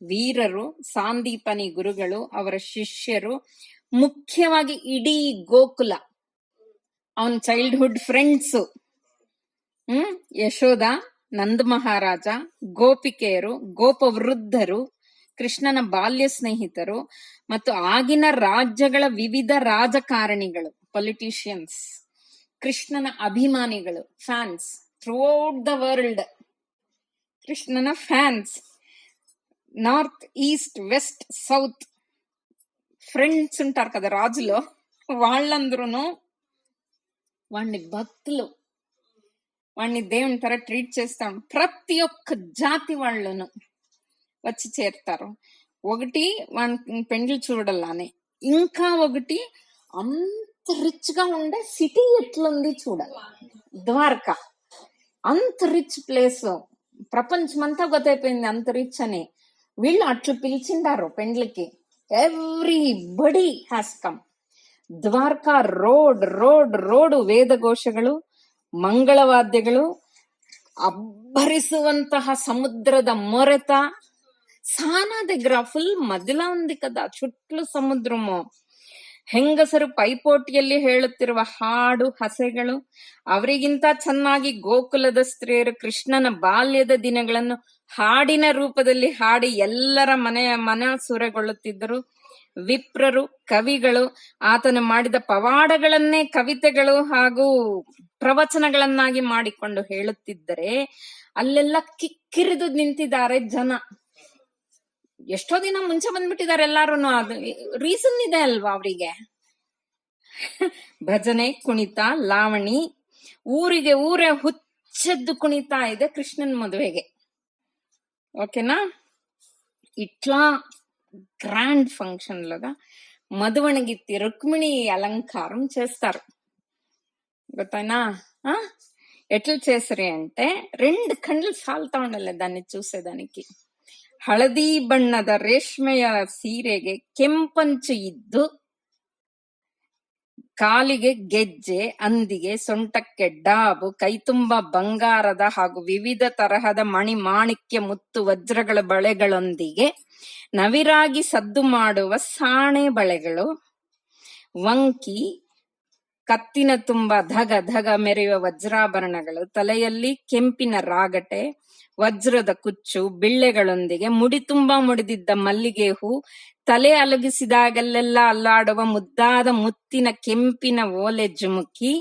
ವೀರರು, ಸಾಂದೀಪನಿ ಗುರುಗಳು, ಅವರ ಶಿಷ್ಯರು, ಮುಖ್ಯವಾಗಿ ಇಡೀ ಗೋಕುಲ, ಅವನ ಚೈಲ್ಡ್ಹುಡ್ ಫ್ರೆಂಡ್ಸ್, ಯಶೋದ, ನಂದ ಮಹಾರಾಜ, ಗೋಪಿಕೆಯರು, ಗೋಪವೃದ್ಧರು, ಕೃಷ್ಣನ ಬಾಲ್ಯ ಸ್ನೇಹಿತರು ಮತ್ತು ಆಗಿನ ರಾಜ್ಯಗಳ ವಿವಿಧ ರಾಜಕಾರಣಿಗಳು, ಪೊಲಿಟಿಷಿಯನ್ಸ್, ಕೃಷ್ಣನ ಅಭಿಮಾನಿಗಳು, ಫ್ಯಾನ್ಸ್ ಥ್ರೂಔಟ್ ದ ವರ್ಲ್ಡ್. కృష్ణన fans north, east, west, south friends ఉంటారు కదా రాజులో, వాళ్ళందరూ వాణ్ణి భక్తులు, వాణ్ణి దేవుని తర ట్రీట్ చేస్తాం. ప్రతి ఒక్క జాతి వాళ్ళను వచ్చి చేరుతారు. ఒకటి వాణ్ణి పెండ్లి చూడాలని, ఇంకా ఒకటి అంత రిచ్ గా ఉండే సిటీ ఎట్లుంది చూడాలి. ద్వారకా అంత రిచ్ ప్లేస్, ప్రపంచమంతా గొత్తైపోయింది అంత రిచ్ అని. వీళ్ళు అట్లు పిలిచిండారు పెండ్లికి. Everybody has come. Dwarka road road road ವೇದಘೋಷಗಳು, ಮಂಗಳವಾದ್ಯಗಳು, ಅಬ್ಬರಿಸುವಂತಹ ಸಮುದ್ರದ ಮೊರೆತ. సానా దగ్గర ఫుల్ మదిలా ఉంది కదా, చుట్లు ಸಮುದ್ರము. ಹೆಂಗಸರು ಪೈಪೋಟಿಯಲ್ಲಿ ಹೇಳುತ್ತಿರುವ ಹಾಡು ಹಸೆಗಳು. ಅವರಿಗಿಂತ ಚೆನ್ನಾಗಿ ಗೋಕುಲದ ಸ್ತ್ರೀಯರು ಕೃಷ್ಣನ ಬಾಲ್ಯದ ದಿನಗಳನ್ನು ಹಾಡಿನ ರೂಪದಲ್ಲಿ ಹಾಡಿ ಎಲ್ಲರ ಮನ ಸುರಗೊಳ್ಳುತ್ತಿದ್ದರು. ವಿಪ್ರರು, ಕವಿಗಳು ಆತನು ಮಾಡಿದ ಪವಾಡಗಳನ್ನೇ ಕವಿತೆಗಳು ಹಾಗೂ ಪ್ರವಚನಗಳನ್ನಾಗಿ ಮಾಡಿಕೊಂಡು ಹೇಳುತ್ತಿದ್ದರೆ ಅಲ್ಲೆಲ್ಲ ಕಿಕ್ಕಿರಿದು ನಿಂತಿದ್ದಾರೆ ಜನ. ಎಷ್ಟೋ ದಿನ ಮುಂಚೆ ಬಂದ್ಬಿಟ್ಟಿದ್ದಾರೆ ಎಲ್ಲಾರು. ಅದು ರೀಸನ್ ಇದೆ ಅಲ್ವಾ ಅವರಿಗೆ. ಭಜನೆ, ಕುಣಿತ, ಲಾವಣಿ, ಊರಿಗೆ ಊರೇ ಹುಚ್ಚೆದ್ದು ಕುಣಿತಾ ಇದೆ ಕೃಷ್ಣನ್ ಮದುವೆಗೆ. ఓకేనా? ఇట్లా గ్రాండ్ ఫంక్షన్ లాగా మధువణగిత్తి రుక్మిణి అలంకారం చేస్తారు. ಗೊತ್ತಾಯ್ನಾ? ఎట్లా చేసరి అంటే 2 కళ్ళు సాల్తా ఉండాలి దాన్ని చూసేదానికి. ಹಳದಿ ಬಣ್ಣದ ರೇಷ್ಮೆಯ ಸೀರೆಗೆ ಕೆಂಪಂಚು ಇದ್ದು, ಕಾಲಿಗೆ ಗೆಜ್ಜೆ, ಅಂದಿಗೆ, ಸೊಂಟಕ್ಕೆ ಡಾಬು, ಕೈತುಂಬ ಬಂಗಾರದ ಹಾಗೂ ವಿವಿಧ ತರಹದ ಮಣಿ, ಮಾಣಿಕ್ಯ, ಮುತ್ತು, ವಜ್ರಗಳ ಬಳೆಗಳೊಂದಿಗೆ ನವಿರಾಗಿ ಸದ್ದು ಮಾಡುವ ಸಾಣೆ ಬಳೆಗಳು, ವಂಕಿ, ಕತ್ತಿನ ತುಂಬ ಧಗ ಧಗ ಮೆರೆಯುವ ವಜ್ರಾಭರಣಗಳು, ತಲೆಯಲ್ಲಿ ಕೆಂಪಿನ ರಾಗಟೆ, ವಜ್ರದ ಕುಚ್ಚು, ಬಿಳ್ಳೆಗಳೊಂದಿಗೆ ಮುಡಿ ತುಂಬಾ ಮುಡಿದಿದ್ದ ಮಲ್ಲಿಗೆ ಹೂ, ತಲೆ ಅಲುಗಿಸಿದಾಗಲೆಲ್ಲ ಅಲ್ಲಾಡುವ ಮುದ್ದಾದ ಮುತ್ತಿನ ಕೆಂಪಿನ ಓಲೆ ಜುಮುಕಿ,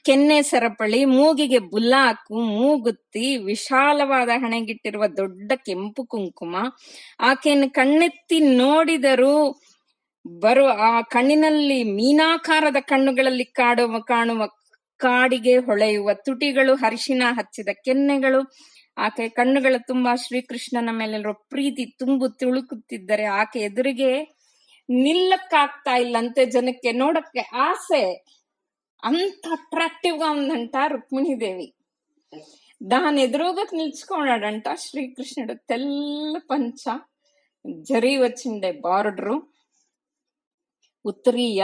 ಕೆನ್ನೆ ಸರಪಳಿ, ಮೂಗಿಗೆ ಬುಲಾಕು, ಮೂಗುತ್ತಿ, ವಿಶಾಲವಾದ ಹಣೆಗಿಟ್ಟಿರುವ ದೊಡ್ಡ ಕೆಂಪು ಕುಂಕುಮ, ಆಕೆಯನ್ನು ಕಣ್ಣೆತ್ತಿ ನೋಡಿದರೂ ಆ ಕಣ್ಣಿನಲ್ಲಿ ಮೀನಾಕಾರದ ಕಣ್ಣುಗಳಲ್ಲಿ ಕಾಣುವ ಕಾಡಿಗೆ ಹೊಳೆಯುವ ತುಟಿಗಳು, ಅರಿಶಿನ ಹಚ್ಚಿದ ಕೆನ್ನೆಗಳು, ಆಕೆ ಕಣ್ಣುಗಳ ತುಂಬಾ ಶ್ರೀಕೃಷ್ಣನ ಮೇಲಿರೋ ಪ್ರೀತಿ ತುಂಬು ತುಳುಕುತ್ತಿದ್ದರೆ ಆಕೆ ಎದುರಿಗೆ ನಿಲ್ಲಕ್ಕಾಗ್ತಾ ಇಲ್ಲಂತೆ. ಜನಕ್ಕೆ ನೋಡಕ್ಕೆ ಆಸೆ. అంత అట్రాక్టివ్ గా ఉందంట రుక్మిణీదేవి. దాని ఎదురుగా నిల్చుకున్నాడంట శ్రీకృష్ణుడు. తెల్ల పంచ, జరీ వచ్చిండే బార్డరు, ಉತ್ತರೀಯ,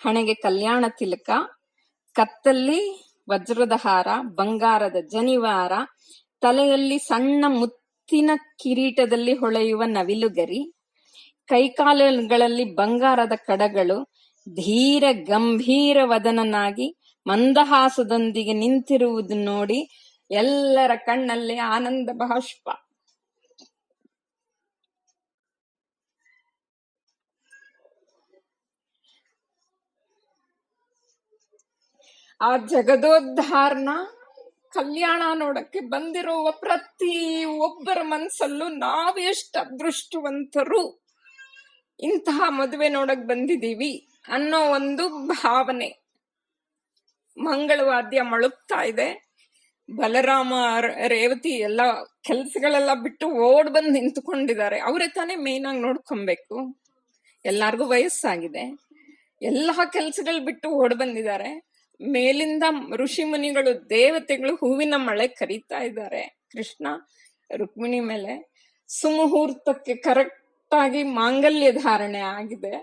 ಹಣೆಗೆ ಕಲ್ಯಾಣ ತಿಲಕ, ಕತ್ತಲ್ಲಿ ವಜ್ರದ ಹಾರ, ಬಂಗಾರದ ಜನಿವಾರ, ತಲೆಯಲ್ಲಿ ಸಣ್ಣ ಮುತ್ತಿನ ಕಿರೀಟದಲ್ಲಿ ಹೊಳೆಯುವ ನವಿಲುಗರಿ, ಕೈಕಾಲುಗಳಲ್ಲಿ ಬಂಗಾರದ ಕಡಗಳು, ಧೀರ ಗಂಭೀರ ವದನನಾಗಿ ಮಂದಹಾಸದೊಂದಿಗೆ ನಿಂತಿರುವುದು ನೋಡಿ ಎಲ್ಲರ ಕಣ್ಣಲ್ಲಿ ಆನಂದ ಬಾಷ್ಪ. ಆ ಜಗದೋದ್ಧಾರನ ಕಲ್ಯಾಣ ನೋಡಕ್ಕೆ ಬಂದಿರುವ ಪ್ರತಿ ಒಬ್ಬರ ಮನಸ್ಸಲ್ಲೂ ನಾವೆಷ್ಟು ಅದೃಷ್ಟವಂತರು, ಇಂತಹ ಮದುವೆ ನೋಡಕ್ ಬಂದಿದೀವಿ ಅನ್ನೋ ಒಂದು ಭಾವನೆ. ಮಂಗಳವಾದ್ಯ ಮೊಳಗ್ತಾ ಇದೆ. ಬಲರಾಮ, ರೇವತಿ ಎಲ್ಲ ಕೆಲ್ಸಗಳೆಲ್ಲ ಬಿಟ್ಟು ಓಡ್ ಬಂದು ನಿಂತ್ಕೊಂಡಿದ್ದಾರೆ. ಅವರೇ ತಾನೇ ಮೇನ್ ಆಗಿ ನೋಡ್ಕೊಬೇಕು. ಎಲ್ಲಾರ್ಗು ವಯಸ್ಸಾಗಿದೆ. ಎಲ್ಲಾ ಕೆಲ್ಸಗಳು ಬಿಟ್ಟು ಓಡ್ ಬಂದಿದ್ದಾರೆ. ಮೇಲಿಂದ ಋಷಿ ಮುನಿಗಳು, ದೇವತೆಗಳು ಹೂವಿನ ಮಳೆ ಕರೀತಾ ಇದ್ದಾರೆ. ಕೃಷ್ಣ ರುಕ್ಮಿಣಿ ಮೇಲೆ ಸುಮುಹೂರ್ತಕ್ಕೆ ಕರೆಕ್ಟ್ ಆಗಿ ಮಾಂಗಲ್ಯ ಧಾರಣೆ ಆಗಿದೆ.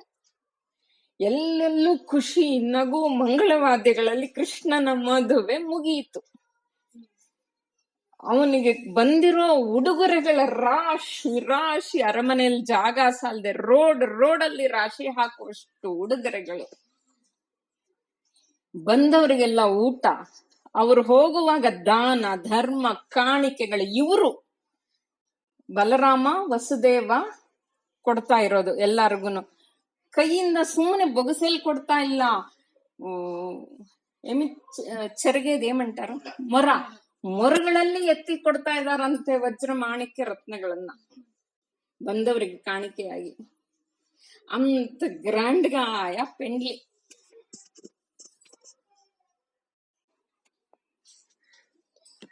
ಎಲ್ಲೆಲ್ಲೂ ಖುಷಿ, ನಗು, ಮಂಗಳವಾದ್ಯಗಳಲ್ಲಿ ಕೃಷ್ಣನ ಮದುವೆ ಮುಗಿಯಿತು. ಅವನಿಗೆ ಬಂದಿರೋ ಉಡುಗೊರೆಗಳ ರಾಶಿ ರಾಶಿ, ಅರಮನೆಯಲ್ಲಿ ಜಾಗ ಸಾಲದೆ ರೋಡಲ್ಲಿ ರಾಶಿ ಹಾಕುವಷ್ಟು ಉಡುಗೊರೆಗಳು. ಬಂದವರಿಗೆಲ್ಲ ಊಟ, ಅವರು ಹೋಗುವಾಗ ದಾನ ಧರ್ಮ ಕಾಣಿಕೆಗಳು. ಇವರು ಬಲರಾಮ ವಸುದೇವ ಕೊಡ್ತಾ ಇರೋದು ಎಲ್ಲಾರ್ಗುನು. ಕೈಯಿಂದ ಸುಮ್ಮನೆ ಬೊಗಸೆಲ್ ಕೊಡ್ತಾ ಇಲ್ಲ. ಚೆರಗೇದ್ ಏಮಂಟಾರು, ಮೊರಗಳಲ್ಲಿ ಎತ್ತಿ ಕೊಡ್ತಾ ಇದಾರಂತೆ ವಜ್ರ ಮಾಣಿಕ್ಯ ರತ್ನಗಳನ್ನ ಬಂದವರಿಗೆ ಕಾಣಿಕೆಯಾಗಿ. అంత గ్రాండ్ గా ఆయా పెండ్లి.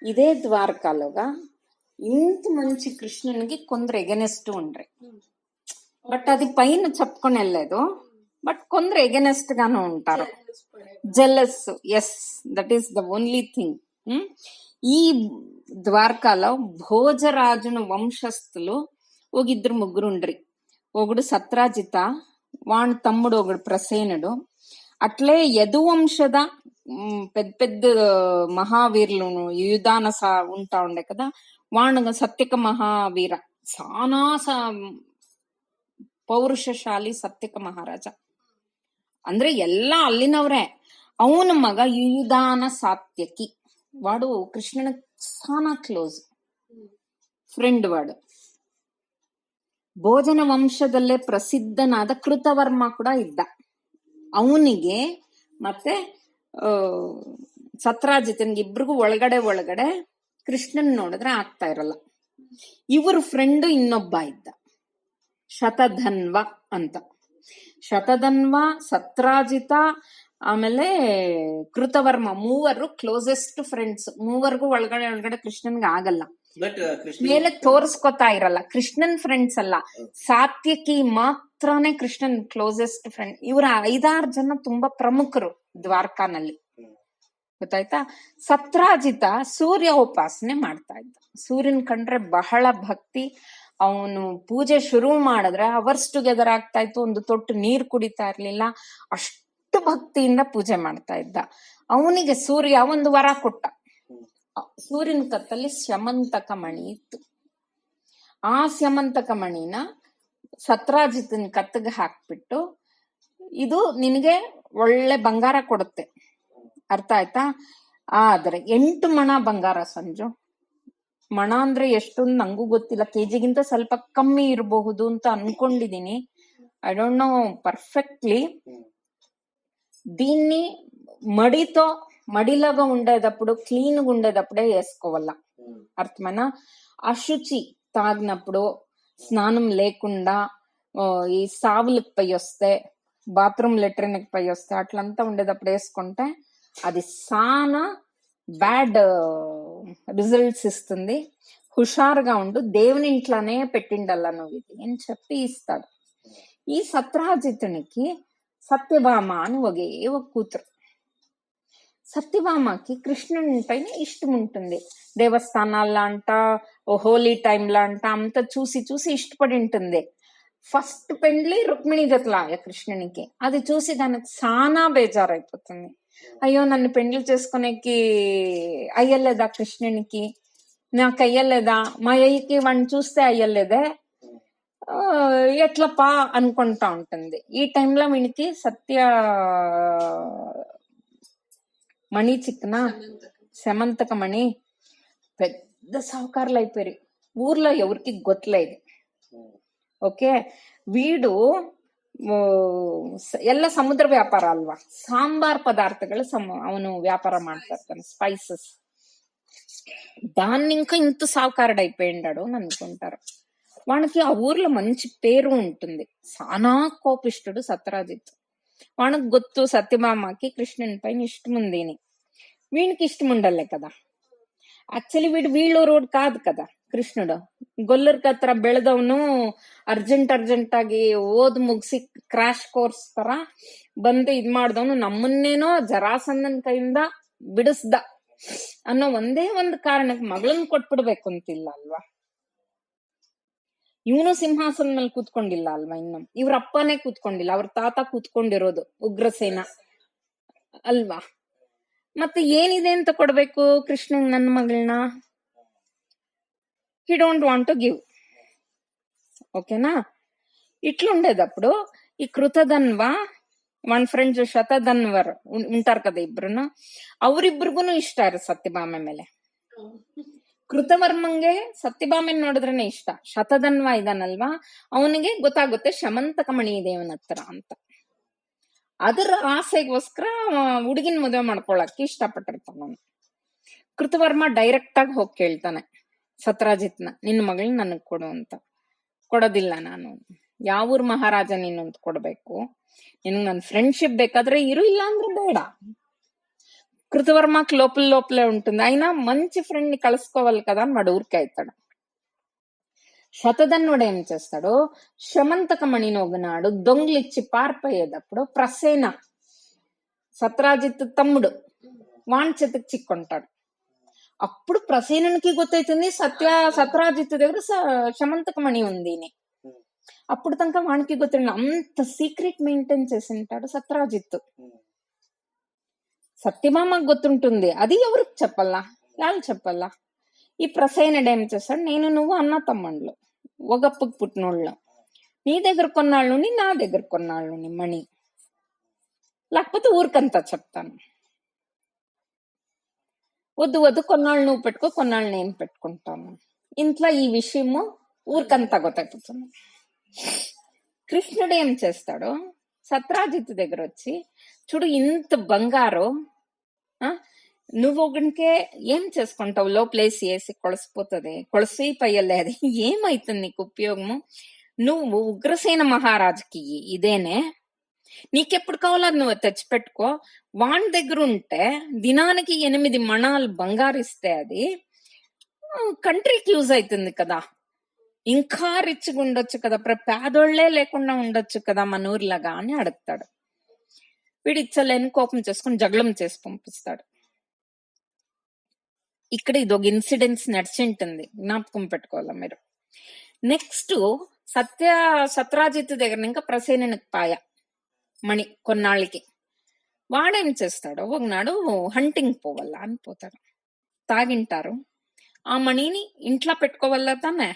ఇదే ద్వారకాలోగా ఇంత మంచి కృష్ణునికి కొందరు ఎగనెస్ట్ ఉండ్రి. బట్ అది పైన చెప్పుకొని వెళ్ళలేదు. బట్ కొందరు ఎగనెస్ట్ గానే ఉంటారు. Jealous, yes, that is the only thing. ఈ ద్వారకాలో భోజరాజును వంశస్థులు ముగ్గురు ఉండ్రి. ఒకడు సత్రాజిత, వాణి తమ్ముడు ఒకడు ప్రసేనుడు, అట్లే యదువంశద పెద్ద పెద్ద మహావీరులు యుధాన ఉంటా ఉండే కదా, వాణు సత్యక మహావీర చాలా ಪೌರುಷಶಾಲಿ ಸತ್ಯಕ ಮಹಾರಾಜ ಅಂದ್ರೆ ಎಲ್ಲ ಅಲ್ಲಿನವ್ರೆ. ಅವನ ಮಗ ಯುಧಾನ ಸಾತ್ಯಕಿ, వాడు కృష్ణుని చాలా క్లోజ్ ಫ್ರೆಂಡ್. వాడు ಭೋಜನ ವಂಶದಲ್ಲೇ ಪ್ರಸಿದ್ಧನಾದ ಕೃತವರ್ಮ ಕೂಡ ಇದ್ದ. ಅವನಿಗೆ ಮತ್ತೆ ಸತ್ರಾಜಿತನ್ಗೆ ಇಬ್ರಿಗೂ ಒಳಗಡೆ ಕೃಷ್ಣನ್ ನೋಡಿದ್ರೆ ಆಗ್ತಾ ಇರಲ್ಲ. ಇವ್ರ ಫ್ರೆಂಡ್ ಇನ್ನೊಬ್ಬ ಇದ್ದ, ಶತಧನ್ವ ಅಂತ. ಶತಧನ್ವ, ಸತ್ರಾಜಿತ, ಆಮೇಲೆ ಕೃತವರ್ಮ, ಮೂವರು ಕ್ಲೋಸೆಸ್ಟ್ ಫ್ರೆಂಡ್ಸ್. ಮೂವರ್ಗೂ ಒಳಗಡೆ ಕೃಷ್ಣನ್ಗೆ ಆಗಲ್ಲ, ಮೇಲೆ ತೋರ್ಸ್ಕೊತಾ ಇರಲ್ಲ. ಕೃಷ್ಣನ್ ಫ್ರೆಂಡ್ಸ್ ಅಲ್ಲ, ಸಾತ್ಯಕಿ ಮಾತ್ರನೇ ಕೃಷ್ಣನ್ ಕ್ಲೋಸೆಸ್ಟ್ ಫ್ರೆಂಡ್. ಇವರ 5-6 ಜನ ತುಂಬಾ ಪ್ರಮುಖರು ದ್ವಾರಕಾನಲ್ಲಿ, ಗೊತ್ತಾಯ್ತಾ. ಸತ್ರಾಜಿತ ಸೂರ್ಯ ಉಪಾಸನೆ ಮಾಡ್ತಾ ಇದ್ದ. ಸೂರ್ಯನ್ ಕಂಡ್ರೆ ಬಹಳ ಭಕ್ತಿ. ಅವನು ಪೂಜೆ ಶುರು ಮಾಡಿದ್ರೆ ಅವರ್ಸ್ ಟುಗೆದರ್ ಆಗ್ತಾ ಇತ್ತು. ಒಂದು ತೊಟ್ಟು ನೀರ್ ಕುಡಿತಾ ಇರ್ಲಿಲ್ಲ, ಅಷ್ಟು ಭಕ್ತಿಯಿಂದ ಪೂಜೆ ಮಾಡ್ತಾ ಇದ್ದ. ಅವನಿಗೆ ಸೂರ್ಯ ಒಂದು ವರ ಕೊಟ್ಟ. ಸೂರ್ಯನ ಕತ್ತಲ್ಲಿ ಸ್ಯಮಂತಕ ಮಣಿ ಇತ್ತು. ಆ ಸ್ಯಮಂತಕ ಮಣಿನ ಸತ್ರಾಜಿತನ ಕತ್ತಿಗೆ ಹಾಕ್ಬಿಟ್ಟು, ಇದು ನಿನಗೆ ಒಳ್ಳೆ ಬಂಗಾರ ಕೊಡುತ್ತೆ, ಅರ್ಥ ಆಯ್ತಾ. ಆದ್ರೆ 8 ಮಣ ಬಂಗಾರ ಸಂಜು. ಮಣ ಅಂದ್ರೆ ಎಷ್ಟು ನಂಗೂ ಗೊತ್ತಿಲ್ಲ, ಕೆಜಿಗಿಂತ ಸ್ವಲ್ಪ ಕಮ್ಮಿ ಇರಬಹುದು ಅಂತ ಅನ್ಕೊಂಡಿದೀನಿ. I don't know perfectly. దీన్ని మడితో మడిలాగా ఉండేటప్పుడు, క్లీన్ గా ఉండేటప్పుడే వేసుకోవాల, అర్థమైనా. అశుచి తాగినప్పుడు, స్నానం లేకుండా ఈ సావులకు పై వస్తే, బాత్రూమ్ లెట్రిన్ పై వస్తే, అట్లంతా ఉండేటప్పుడు వేసుకుంటే అది చాలా బ్యాడ్ రిజల్ట్స్ ఇస్తుంది. హుషారుగా ఉండు, దేవుని ఇంట్లోనే పెట్టిండల్లా నువ్వు ఇది అని చెప్పి ఇస్తాడు. ఈ సత్రాజితునికి సత్యభామ అని ఒకే ఒక కూతురు. సత్యభామకి కృష్ణుని పైన ఇష్టం ఉంటుంది. దేవస్థానాల్లో అంట, హోలీ టైంలో అంట, అంతా చూసి ఇష్టపడి ఉంటుంది. ఫస్ట్ పెండ్లి రుక్మిణి జతలాయ కృష్ణునికి. అది చూసి దానికి చాలా బేజారైపోతుంది. అయ్యో, నన్ను పెండ్లి చేసుకునేకి అయ్యలేదా కృష్ణునికి, నాకు అయ్యలేదా, మా అయ్యకి వాడిని చూస్తే అయ్యలేదే, ఎట్లపా అనుకుంటా ఉంటుంది. ఈ టైంలో వీనికి సత్య మణి చిక్కన, శమంతక మణి పెద్ద సావుకారులు అయిపోయారు. ఊర్లో ఎవరికి ಗೊತ್ತలేదు. ಓಕೆ, వీడు ಎಲ್ಲ ಸಮುದ್ರ ವ್ಯಾಪಾರ ಅಲ್ವಾ, ಸಾಂಬಾರ್ ಪದಾರ್ಥಗಳು ಅವನು ವ್ಯಾಪಾರ ಮಾಡ್ತಾನೆ, స్పైసెస్. దాన్ని ఇంకా ఇంత సావుకారుడు అయిపోయిండాడు అని అనుకుంటారు. వానికి ఆ ఊర్లో మంచి పేరు ఉంటుంది. సానా కోపిష్టుడు సత్రాజిత్. వానికి ಗೊತ್ತು సత్యభామకి కృష్ణుని పైన ఇష్టం ఉంది అని. వీనికి ఇష్టం ఉండలే కదా. యాక్చువల్లీ వీళ్ళూరోడు కాదు కదా ಕೃಷ್ಣುಡು. ಗೊಲ್ಲರ್ ಹತ್ರ ಬೆಳೆದವನು ಅರ್ಜೆಂಟ್ ಆಗಿ ಓದ್ ಮುಗಿಸಿ ಕ್ರಾಶ್ ಕೋರ್ಸ್ ತರ ಬಂದು ಇದ್ ಮಾಡ್ದವನು ನಮ್ಮನ್ನೇನೋ ಜರಾಸಂದನ್ ಕೈಯಿಂದ ಬಿಡಿಸ್ದ ಅನ್ನೋ ಒಂದೇ ಒಂದು ಕಾರಣಕ್ಕೆ ಮಗಳನ್ನ ಕೊಟ್ಬಿಡ್ಬೇಕು ಅಂತಿಲ್ಲ ಅಲ್ವಾ. ಇವನು ಸಿಂಹಾಸನ ಮೇಲೆ ಕೂತ್ಕೊಂಡಿಲ್ಲ ಅಲ್ವಾ, ಇನ್ನು ಇವ್ರ ಅಪ್ಪನೇ ಕೂತ್ಕೊಂಡಿಲ್ಲ, ಅವ್ರ ತಾತ ಕೂತ್ಕೊಂಡಿರೋದು ಉಗ್ರಸೇನ ಅಲ್ವಾ. ಮತ್ತೆ ಏನಿದೆ ಅಂತ ಕೊಡ್ಬೇಕು ಕೃಷ್ಣನ್ ನನ್ನ ಮಗಳನ್ನ? He don't want to give. ఓకేనా. ఇట్లుండేటప్పుడు ఈ కృతధన్వ, వన్ ఫ్రెండ్స్ ಶತಧನ್ವರ್ ఉంటారు కదా ಇಬ್ರು, ಅವ್ರಿಬ್ರಿಗೂ ಇಷ್ಟ ಇರ ಸತ್ಯಭಾಮ ಮೇಲೆ. ಕೃತವರ್ಮಂಗೆ ಸತ್ಯಭಾಮನ್ ನೋಡಿದ್ರೇನೆ ಇಷ್ಟ. ಶತಧನ್ವ ಇದಾನಲ್ವಾ, ಅವನಿಗೆ ಗೊತ್ತಾಗುತ್ತೆ ಶಮಂತಕ ಮಣಿ ಇದೆ ಇವನ ಹತ್ರ ಅಂತ. ಅದರ ಆಸೆಗೋಸ್ಕರ ಹುಡುಗಿನ ಮದುವೆ ಮಾಡ್ಕೊಳಕ್ಕೆ ಇಷ್ಟಪಟ್ಟಿರ್ತಾನ ಅವನು. ಕೃತವರ್ಮ ಡೈರೆಕ್ಟ್ ಆಗಿ ಹೋಗಿ ಕೇಳ್ತಾನೆ ಸತ್ರಾಜಿತ್ನ, ನಿನ್ನ ಮಗಳನ್ನ ನನಗ್ ಕೊಡು ಅಂತ. ಕೊಡೋದಿಲ್ಲ ನಾನು, ಯಾವೂರ್ ಮಹಾರಾಜ ನೀನು ಅಂತ ಕೊಡ್ಬೇಕು, ನಿನಗ್ ನನ್ ಫ್ರೆಂಡ್ಶಿಪ್ ಬೇಕಾದ್ರೆ ఇరు, ಇಲ್ಲ ಅಂದ್ರೆ ಬೇಡ. కృతవర్మకి లోపలే ఉంటుంది. అయినా మంచి ఫ్రెండ్ ని కలుసుకోవాలి కదా అని వాడు ఊరికే అవుతాడు. శతధన్వుడు ఏం చేస్తాడు, శమంతక మణిని ఒకనాడు దొంగిలిచ్చి పారిపోయేటప్పుడు ప్రసేన, సత్రాజిత్ తమ్ముడు, వాణి చేతికి చిక్కుంటాడు. అప్పుడు ప్రసేనునికి ಗೊತ್ತೈతుంది సత్రాజిత్ దగ్గర శమంతక మణి ఉంది అని. అప్పుడు తనక వానికి ಗೊತ್ತಿಲ್ಲ. అంత సీక్రెట్ మెయింటైన్ చేసి ఉంటాడు సత్రాజిత్. సత్యభామకు గుర్తుంటుంది, అది ఎవరికి చెప్పాలా, వాళ్ళు చెప్పాలా. ఈ ప్రసేనుడు ఏం చేస్తాడు, నేను నువ్వు అన్న తమ్ముళ్ళు ఒకప్పుకు పుట్టినోళ్ళం, నీ దగ్గర కొన్నాళ్ళుని నా దగ్గర కొన్నాళ్ళుని మణి, లేకపోతే ఊరికంతా చెప్తాను. వద్దు వద్దు, కొన్నాళ్ళు నువ్వు పెట్టుకో, కొన్నాళ్ళు నేను పెట్టుకుంటాను. ఇంట్లో ఈ విషయము ఊరికంతా గొత్తైపోతుంది. కృష్ణుడు ఏం చేస్తాడు, సత్రాజిత్ దగ్గర వచ్చి, చూడు ఇంత బంగారు, నువ్వు ఒకనికే ఏం చేసుకుంటావు, లోపలేసి వేసి కొలసిపోతుంది, కొలసిపోయలే, అది ఏమైతుంది నీకు ఉపయోగము, నువ్వు ఉగ్రసేన మహారాజుకి ఇదేనే, నీకెప్పుడు కావాలో అది నువ్వు తెచ్చిపెట్టుకో. వాని దగ్గర ఉంటే దినానికి 8 మణాలు బంగారు ఇస్తే అది కంట్రీకి యూజ్ అవుతుంది కదా, ఇంకా రిచ్గా ఉండొచ్చు కదా, పేదోళ్లే లేకుండా ఉండొచ్చు కదా మన ఊర్లాగా అని అడుగుతాడు. వీడు ఇచ్చలేని కోపం చేసుకుని జగడం చేసి పంపిస్తాడు. ఇక్కడ ఇది ఒక ఇన్సిడెంట్స్ నడిచి ఉంటుంది, జ్ఞాపకం పెట్టుకోవాలా మీరు. నెక్స్ట్ సత్రాజిత్ దగ్గర ఇంకా ప్రసేనునికి పాయ మణి కొన్నాళ్ళకి. వాడేం చేస్తాడు, ఒకనాడు హంటింగ్ పోవాలా అని పోతాడు, తాగింటారు. ఆ మణిని ఇంట్లో పెట్టుకోవాలా తానే,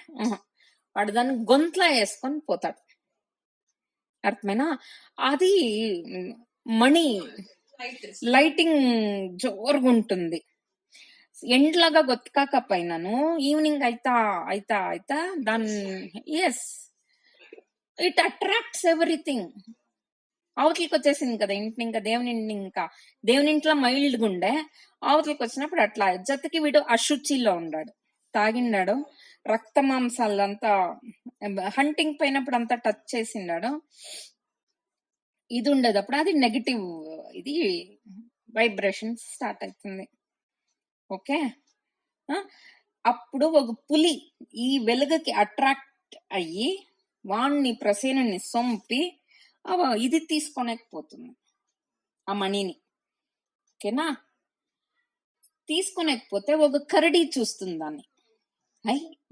వాడు దాన్ని గొంతులో వేసుకొని పోతాడు. అర్థమైనా, అది మణి లైటింగ్ జోరుగా ఉంటుంది, ఎండ్లాగా గొత్తకాకపోయినాను ఈవినింగ్ అయితా అయితా అయితా దాన్ని ఎస్ ఇట్ అట్రాక్ట్స్ ఎవ్రీథింగ్. అవతలికి వచ్చేసింది కదా ఇంటిని, ఇంకా దేవునింట్లో మైల్డ్గా ఉండే, అవతలికి వచ్చినప్పుడు అట్లా జతకి వీడు అశుచిలో ఉన్నాడు, తాగిండాడు, రక్త మాంసాలంతా హంటింగ్ పోయినప్పుడు అంతా టచ్ చేసిండాడు. ఇది ఉండేటప్పుడు అది నెగటివ్, ఇది వైబ్రేషన్ స్టార్ట్ అవుతుంది. ఓకే, అప్పుడు ఒక పులి ఈ వెలుగుకి అట్రాక్ట్ అయ్యి వాణ్ణి ప్రసేనుని సొంపి ఇది తీసుకోలేకపోతుంది, ఆ మణిని. ఓకేనా, తీసుకోలేకపోతే ఒక కరడి చూస్తుంది దాన్ని,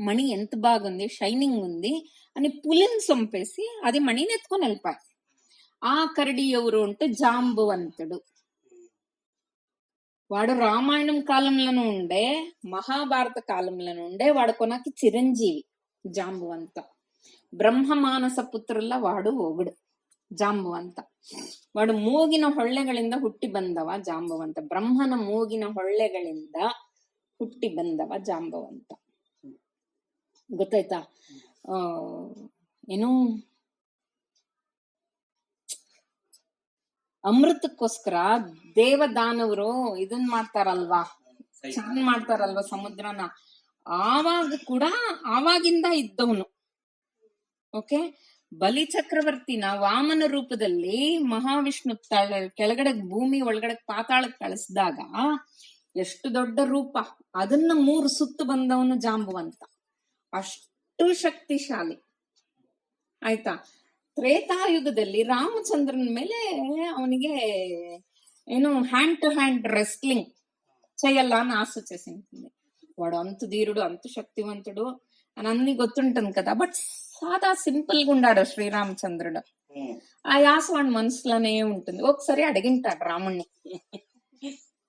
మణి ఎంత బాగుంది, షైనింగ్ ఉంది అని పులిని సొంపేసి అది మణిని ఎత్తుకొని వెళ్ళిపోయి. ఆ కరడి ఎవరు అంటే జాంబవంతుడు. వాడు రామాయణం కాలంలోనూ ఉండే, మహాభారత కాలంలోనూ ఉండే, వాడు కొనకి చిరంజీవి జాంబవంత. ಬ್ರಹ್ಮಮಾನಸ ಪುತ್ರಲ್ಲ ವಾಡು ಒಗಡು ಜಾಂಬವಂತ. ವಾಡು ಮೂಗಿನ ಹೊಳ್ಳೆಗಳಿಂದ ಹುಟ್ಟಿ ಬಂದವ ಜಾಂಬವಂತ. ಬ್ರಹ್ಮನ ಮೂಗಿನ ಹೊಳ್ಳೆಗಳಿಂದ ಹುಟ್ಟಿ ಬಂದವ ಜಾಂಬವಂತ. ಗೊತ್ತಾಯ್ತಾ? ಏನು ಅಮೃತಕ್ಕೋಸ್ಕರ ದೇವದಾನವರು ಇದನ್ ಮಾಡ್ತಾರಲ್ವಾ, ಚಂದ ಮಾಡ್ತಾರಲ್ವಾ ಸಮುದ್ರನ, ಆವಾಗ ಕೂಡ ಆವಾಗಿಂದ ಇದ್ದವನು. ಓಕೆ, ಬಲಿ ಚಕ್ರವರ್ತಿನ ವಾಮನ ರೂಪದಲ್ಲಿ ಮಹಾವಿಷ್ಣು ಕೆಳಗಡೆ ಭೂಮಿ ಒಳಗಡೆ ಪಾತಾಳಕ್ಕೆ ಕಳಿಸಿದಾಗ ಎಷ್ಟು ದೊಡ್ಡ ರೂಪ, ಅದನ್ನ 3 ಸುತ್ತು ಬಂದವನು ಜಾಂಬವಂತ. ಅಷ್ಟು ಶಕ್ತಿಶಾಲಿ. ಆಯ್ತಾ? ತ್ರೇತಾಯುಗದಲ್ಲಿ ರಾಮಚಂದ್ರನ ಮೇಲೆ ಅವನಿಗೆ ಏನು హ్యాండ్ టు హ్యాండ్ రెస్లింగ్ చేయాలని ఆశ చేసింది. వాడు అంత ధీరుడు, అంత శక్తివంతుడు అని అన్ని గుర్తుంటుంది కదా. బట్ సాదా సింపుల్ గా ఉన్నాడు శ్రీరామచంద్రుడు. ఆ యాస వాడి మనసులోనే ఉంటుంది. ఒకసారి అడిగింటాడు రాముణ్ణి,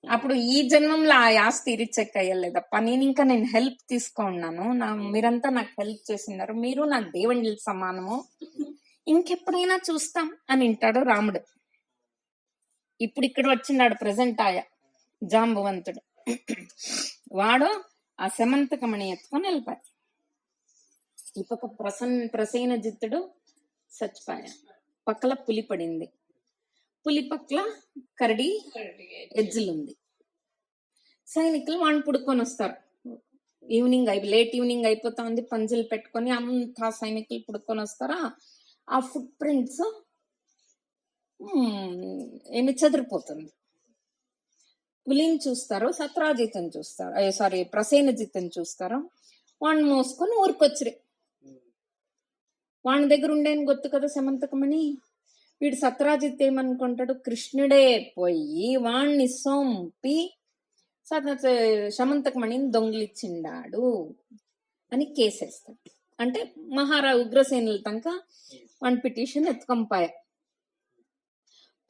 అప్పుడు ఈ జన్మంలో ఆ యాస తీరిచ్చేక్కయ్యలేదప్ప, నేను హెల్ప్ తీసుకున్నాను, మీరంతా నాకు హెల్ప్ చేసినారు, మీరు నాకు దేవుని సమానము, ఇంకెప్పుడైనా చూస్తాం అని వింటాడు రాముడు. ఇప్పుడు ఇక్కడ వచ్చినాడు ప్రజెంట్ ఆయ జాంబవంతుడు. వాడు ఆ సెమంతకమణి ఎత్తుకొని వెళ్ళిపోయాడు. ఈ పక్క ప్రసేనజిత్తుడు చచ్చిపోయా. పక్కల పులి పడింది, పులి పక్కల కరడి ఎజ్జులుంది. సైనికులు వాడిని పుడుకొని వస్తారు. లేట్ ఈవినింగ్ అయిపోతా ఉంది, పంజులు పెట్టుకొని అంతా సైనికులు పుడుకొని వస్తారా. ఆ ఫుట్ ప్రింట్స్ ఏమి చెదిరిపోతుంది. పులిని చూస్తారు, సత్రాజిత్తుని చూస్తారు, ప్రసేనజిత్తుని చూస్తారు. వాడిని మోసుకొని ఊరికొచ్చిరి. వాడి దగ్గర ఉండేని గొత్తు కదా సెమంతకమణి. వీడు సత్రాజిత్ ఏమనుకుంటాడు, కృష్ణుడే పోయి వాణ్ణి సొంపి సమంతకమణిని దొంగిలిచ్చిండాడు అని కేసేస్తాడు. అంటే ఉగ్రసేనుల తనక వన్ పిటిషన్ ఎత్తుకంపాయ.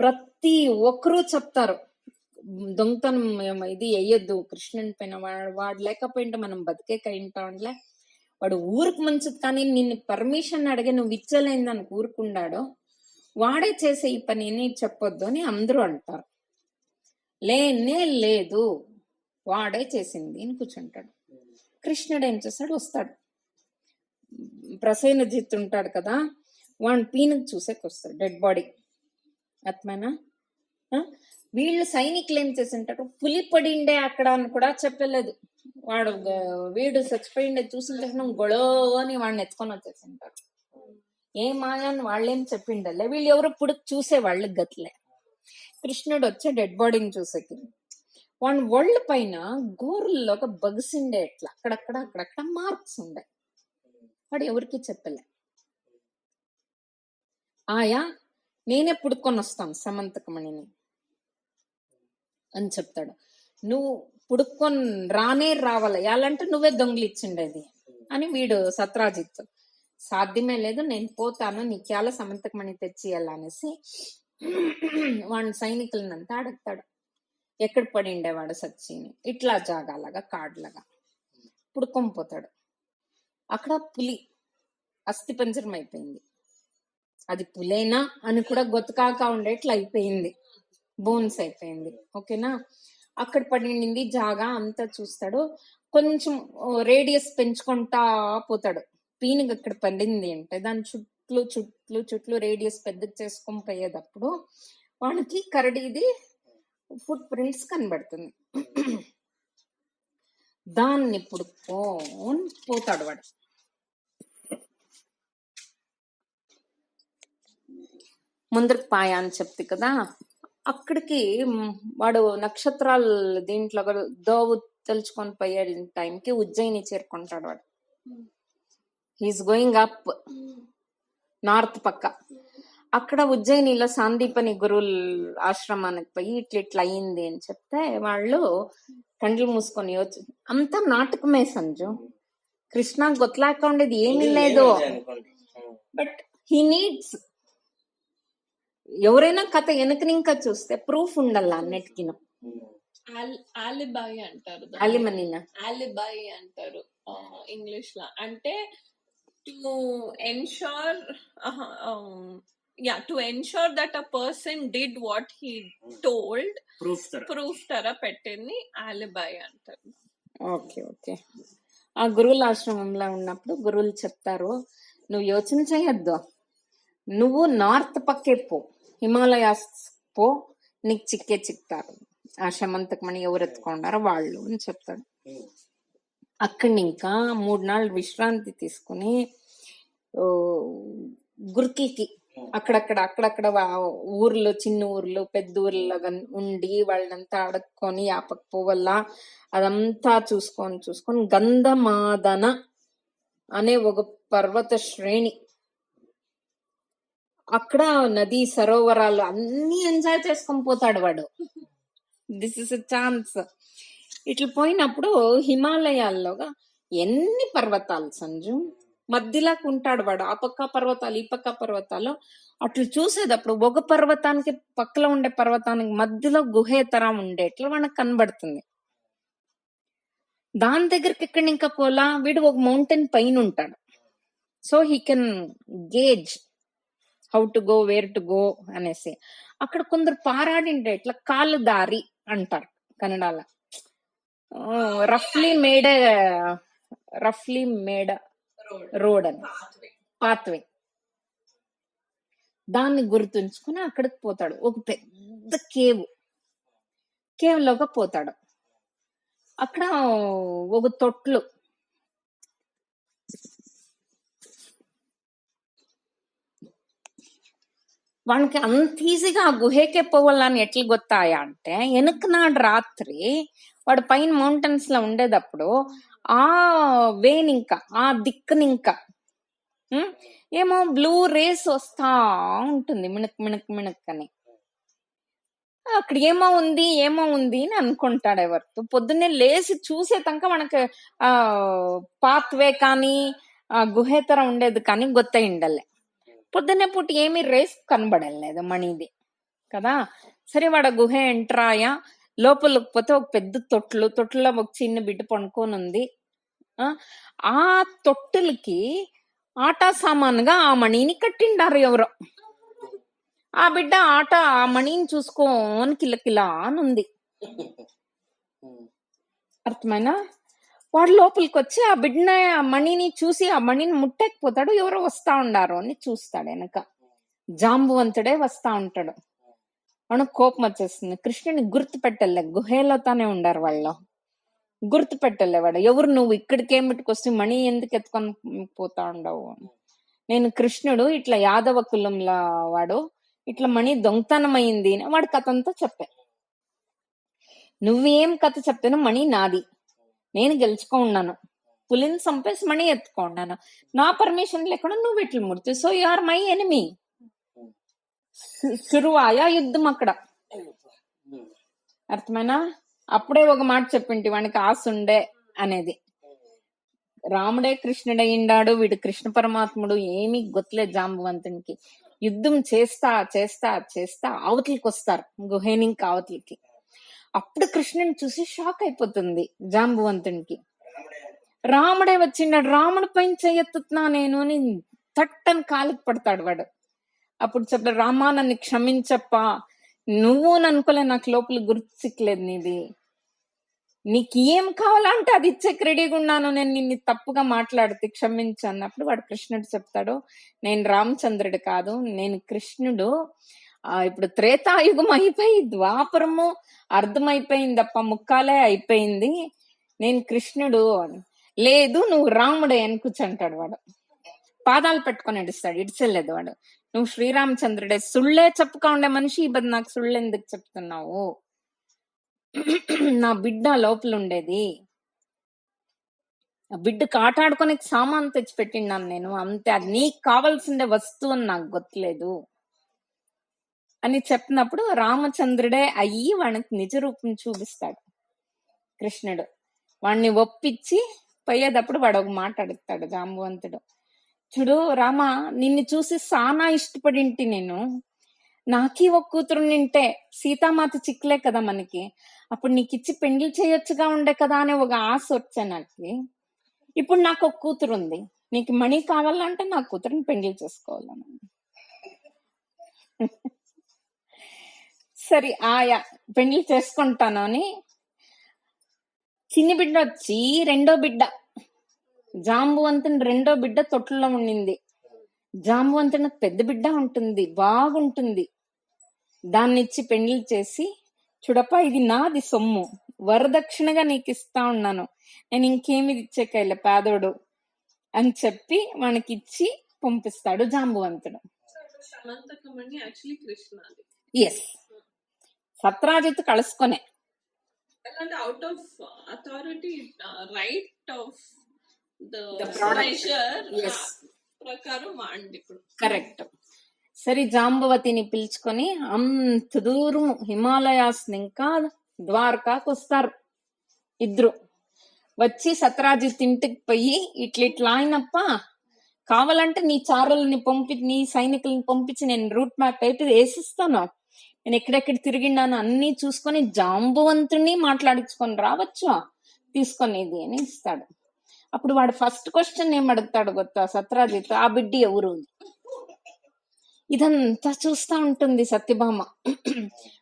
ప్రతి ఒక్కరూ చెప్తారు, దొంగతనం ఇది వేయొద్దు కృష్ణుని పైన, వాడు లేకపోయింటే మనం బతికే కయింటాంలే, వాడు ఊరికి మంచిది కానీ నిన్ను పర్మిషన్ అడిగి నువ్వు ఇచ్చలేని దానికి ఊరుకున్నాడో వాడే చేసే ఈ పని అని చెప్పొద్దు అని అందరూ అంటారు. లేనే లేదు, వాడే చేసింది అని కూర్చుంటాడు. కృష్ణుడు ఏం చేస్తాడు, వస్తాడు, ప్రసేనజిత్ ఉంటాడు కదా, వాడిని పీనుకు చూసేకి వస్తాడు, డెడ్ బాడీ అత్మేనా. వీళ్ళు సైనికులు ఏం చేసింటారు, పులి పడిండే అక్కడ అని కూడా చెప్పలేదు. వీడు చచ్చిపోయిండే చూసిన తక్షణం గొడవ అని వాడిని ఎత్తుకొని వచ్చేసింటారు. ఏ మాయా అని వాళ్ళేం చెప్పిండలే, వీళ్ళు ఎవరు పుడుకు చూసే వాళ్ళు గట్లే. కృష్ణుడు వచ్చే డెడ్ బాడీని చూసేకి వాడి ఒళ్ళు పైన గోరుల్లో ఒక బగ్సిండే, ఎట్లా అక్కడక్కడ మార్క్స్ ఉండే. వాడు ఎవరికి చెప్పలే. ఆయా నేనే పుడుకొని వస్తాను సమంతకమణిని అని చెప్తాడు. నువ్వు పుడుకొని రావాల, ఎలాంటే నువ్వే దొంగిలిచ్చిండేది అని వీడు సత్రాజిత్, సాధ్యమే లేదు, నేను పోతాను, నీకేళ సమంతకమణి తెచ్చియాల అనేసి వాడిని సైనికులనంతా అడుగుతాడు. ఎక్కడ పడిండేవాడు సచ్చిని, ఇట్లా జాగాలాగా కార్డులాగా పుడుకొని పోతాడు. అక్కడ పులి అస్థి పంజరం అయిపోయింది. అది పులేనా అని కూడా గొతకాక ఉండేట్లు అయిపోయింది, బోన్స్ అయిపోయింది. ఓకేనా, అక్కడ పడింది జాగా అంతా చూస్తాడు. కొంచెం రేడియస్ పెంచుకుంటా పోతాడు. పీనుగు అక్కడ పడింది అంటే దాని చుట్లు రేడియస్ పెద్దగా చేసుకొని పోయేటప్పుడు వానికి కరడిది ఫుట్ ప్రింట్స్ కనబడుతుంది. దాన్ని పుడుకొని పోతాడు వాడు. ముందరికి పాయా అని చెప్తే కదా, అక్కడికి వాడు నక్షత్రాలు దీంట్లో దోవు తెలుసుకొని పోయే టైంకి ఉజ్జయిని చేరుకుంటాడు వాడు. హీస్ గోయింగ్ అప్ నార్త్ పక్క. అక్కడ ఉజ్జయినిలో సాందీపని గురువుల ఆశ్రమానికి పోయి ఇట్లా అయింది అని చెప్తే వాళ్ళు కండ్లు మూసుకొని వచ్చి, అంతా నాటకమే సంజు, కృష్ణ గొత్తలాక ఉండేది ఏమీ లేదు. బట్ హీ నీడ్స్, ఎవరైనా కథ వెనకనింకా చూస్తే ప్రూఫ్ ఉండాల అన్నిటికీ. ఆలిబాయి అంటారు, అలిమనీనా ఆలిబాయి అంటారు ఇంగ్లీష్ లో. అంటే to ensure to ensure that a person did what he told, proof తర పెట్టింది ఆలిబాయి అంటారు. ఓకే. ఆ గురువుల ఆశ్రమంలో ఉన్నప్పుడు గురువులు చెప్తారు, నువ్వు యోచన చేయొద్దు, నువ్వు నార్త్ పక్కే పో, హిమాలయాస్ పో, నీకు చిక్తారు, ఆ సమంతకమణి ఎవరు ఎత్తుకున్నారో వాళ్ళు అని చెప్తాడు. అక్కడి ఇంకా 3 నాళ్ళు విశ్రాంతి తీసుకుని గుర్తులకి అక్కడక్కడ ఊర్లో, చిన్న ఊర్లు పెద్ద ఊర్లో ఉండి వాళ్ళంతా అడుక్కొని ఆపక పోవల్లా అదంతా చూసుకొని గంధమాదన అనే ఒక పర్వత శ్రేణి, అక్కడ నది సరోవరాలు అన్ని ఎంజాయ్ చేసుకొని పోతాడు వాడు. This is a chance. ఇట్లా పోయినప్పుడు హిమాలయాల్లోగా ఎన్ని పర్వతాలు సంజు, మధ్యలోకి ఉంటాడు వాడు. ఆ పక్క పర్వతాలు ఈ పక్క పర్వతాలు. అట్లు చూసేటప్పుడు ఒక పర్వతానికి పక్కలో ఉండే పర్వతానికి మధ్యలో గుహే తరం ఉండేట్లు మనకు కనబడుతుంది. దాని దగ్గరికి ఎక్కడ ఇంకా పోలా, వీడు ఒక మౌంటైన్ పైన ఉంటాడు. So he can gauge how to go, where to go అనేసి. అక్కడ కొందరు పారాడింటే ఇట్లా కాలు దారి అంటారు కన్నడలో. రఫ్లీ మేడ్ రోడ్ అని, పాత్వే. దాన్ని గుర్తుంచుకుని అక్కడికి పోతాడు. ఒక పెద్ద కేవ్ లోకి పోతాడు. అక్కడ ఒక తొట్లు, వానికి అంత ఈజీగా ఆ గుహేకే పోవాలని ఎట్లా గొత్తాయా అంటే, వెనకనాడు రాత్రి వాడు పైన మౌంటైన్స్ లో ఉండేటప్పుడు ఆ వేనింకా ఆ దిక్కునింకా ఏమో బ్లూ రేస్ వస్తా ఉంటుంది, మిణక్ అని. అక్కడ ఏమో ఉంది అని అనుకుంటాడు. ఎవరితో పొద్దున్నే లేచి చూసే తనక మనకు ఆ పాత్వే కానీ ఆ గుహేతర ఉండేది కానీ గొత్తయిండలే. పొద్దున్నే పూట ఏమీ రేస్ కనబడలేదు మణిది కదా. సరే వాడు గుహ ఎంటర్ ఆయా, లోపలికి పోతే ఒక పెద్ద తొట్టులో ఒక చిన్న బిడ్డ పండుకొని ఉంది. ఆ తొట్టులకి ఆటా సామానుగా ఆ మణిని కట్టిండారు ఎవరో. ఆ బిడ్డ ఆ మణిని చూసుకోని కిలకిలా అనుంది. అర్థమైనా? వాడు లోపలికి వచ్చి ఆ బిడ్డ మణిని చూసి ఆ మణిని ముట్టకపోతాడు. ఎవరో వస్తా ఉండారు అని చూస్తాడు. వెనక జాంబువంతుడే వస్తా ఉంటాడు. మనకు కోపం వచ్చేస్తుంది. కృష్ణుని గుర్తు పెట్టలే, గుహేలో తానే ఉండారు వాళ్ళు. గుర్తు పెట్టలే వాడు. ఎవరు నువ్వు ఇక్కడికేమిటికొస్తే మణి ఎందుకు ఎత్తుకొని పోతా ఉండవు? నేను కృష్ణుడు, ఇట్లా యాదవ కులంలో వాడు, ఇట్లా మణి దొంగతనమైంది అని వాడు కథ అంతా చెప్పా. నువ్వేం కథ చెప్తాను? మణి నాది, నేను గెలుచుకున్నాను, పులిని చంపేసి మణి ఎత్తుకున్నాను, నా పర్మిషన్ లేకుండా నువ్వు ఇట్లా ముడితే, so you are my enemy. శురువాయా యుద్ధం అక్కడ. అర్థమైనా? అప్పుడే ఒక మాట చెప్పింటి వానికి ఆశ ఉండే అనేది. రాముడే కృష్ణుడయ్యిండాడు, వీడు కృష్ణ పరమాత్ముడు, ఏమీ గొత్తలేదు జాంబవంతునికి. యుద్ధం చేస్తా చేస్తా చేస్తా అవతలికి వస్తారు, గుహేనికి అవతలికి. అప్పుడు కృష్ణుని చూసి షాక్ అయిపోతుంది జాంబవంతునికి. రాముడే వచ్చిండాడు, రాముడి పైన చెయ్యెత్తుతున్నా నేను అని తట్టని కాలికి పడతాడు వాడు. అప్పుడు చెప్పాడు, రామా నన్ను క్షమించప్పా, నువ్వు అనుకోలే, నాకు లోపల గుర్తు సిక్కలేదు నీది, నీకు ఏం కావాలంటే అది ఇచ్చేకి రెడీగా ఉన్నాను, నేను నిన్ను తప్పుగా మాట్లాడితే క్షమించు అన్నప్పుడు వాడు కృష్ణుడు చెప్తాడు, నేను రామచంద్రుడు కాదు, నేను కృష్ణుడు. ఇప్పుడు త్రేతాయుగం అయిపోయి ద్వాపరము అర్థమైపోయిందప్ప, ముక్కాలే అయిపోయింది, నేను కృష్ణుడు. లేదు నువ్వు రాముడే అని కూర్చుంటాడు వాడు. పాదాలు పెట్టుకొని ఇడుస్తాడు, ఇడిచెళ్ళలేదు వాడు. నువ్వు శ్రీరామచంద్రుడే, సుళ్ళే చెప్పుగా ఉండే మనిషి ఈ బది నాకు సుళ్ళు ఎందుకు చెప్తున్నావు? నా బిడ్డ లోపల ఉండేది, ఆ బిడ్డకు ఆట ఆడుకునే సామాన్ తెచ్చి పెట్టిన్నాను నేను, అంతే, అది నీకు కావాల్సిందే వస్తువు అని నాకు గొత్తలేదు అని చెప్పినప్పుడు రామచంద్రుడే అయ్యి వానికి నిజ రూపం చూపిస్తాడు కృష్ణుడు. వాడిని ఒప్పించి పోయేటప్పుడు వాడు ఒక మాట అడుగుతాడు జాంబవంతుడు, చూడు రామా, నిన్ను చూసి సానా ఇష్టపడింటి నేను, నాకీ ఒక కూతురు నింటే సీతామాత చిక్కలే కదా మనకి, అప్పుడు నీకు ఇచ్చి పెండ్లి చేయొచ్చుగా ఉండే కదా అనే ఒక ఆశ వచ్చా నాకు. ఇప్పుడు నాకు ఒక కూతురు ఉంది, నీకు మణి కావాలంటే నా కూతురుని పెండ్లి చేసుకోవాలని. సరే ఆయా పెండ్లి చేసుకుంటాను అని చిన్ని బిడ్డ వచ్చి రెండో బిడ్డ జాంబువంతుని రెండో బిడ్డ తొట్టులో ఉండింది. జాంబువంతుని పెద్ద బిడ్డ ఉంటుంది, బాగుంటుంది, దాన్ని ఇచ్చి పెండ్లి చేసి, చూడప్ప ఇది నాది సొమ్ము, వరదక్షిణగా నీకు ఇస్తా ఉన్నాను, నేను ఇంకేమి ఇచ్చేకైలే పేదోడు అని చెప్పి వానికి ఇచ్చి పంపిస్తాడు జాంబువంతుడు. ఎస్, సత్రాజిత్ కలుసుకొనే out of authority right of ప్రకారం వాడి కరెక్ట్. సరే జాంబవతిని పిలుచుకొని అంత దూరం హిమాలయాస్ ఇంకా ద్వారకాకు వస్తారు ఇద్దరు. వచ్చి సత్రాజిత్ ఇంటికి పోయి ఇట్లా ఆయనప్ప, కావాలంటే నీ చారులని నీ సైనికులను పంపించి నేను రూట్ మ్యాప్ అయితే వేసిస్తాను, నేను ఎక్కడెక్కడ తిరిగిండాను అన్ని చూసుకొని జాంబవంతుని మాట్లాడించుకొని రావచ్చు, తీసుకొనేది అని ఇస్తాడు. అప్పుడు వాడు ఫస్ట్ క్వశ్చన్ ఏం అడుగుతాడు గొత్తా సత్రాజిత్, ఆ బిడ్డ ఎవరు? ఇదంతా చూస్తా ఉంటుంది సత్యభామ.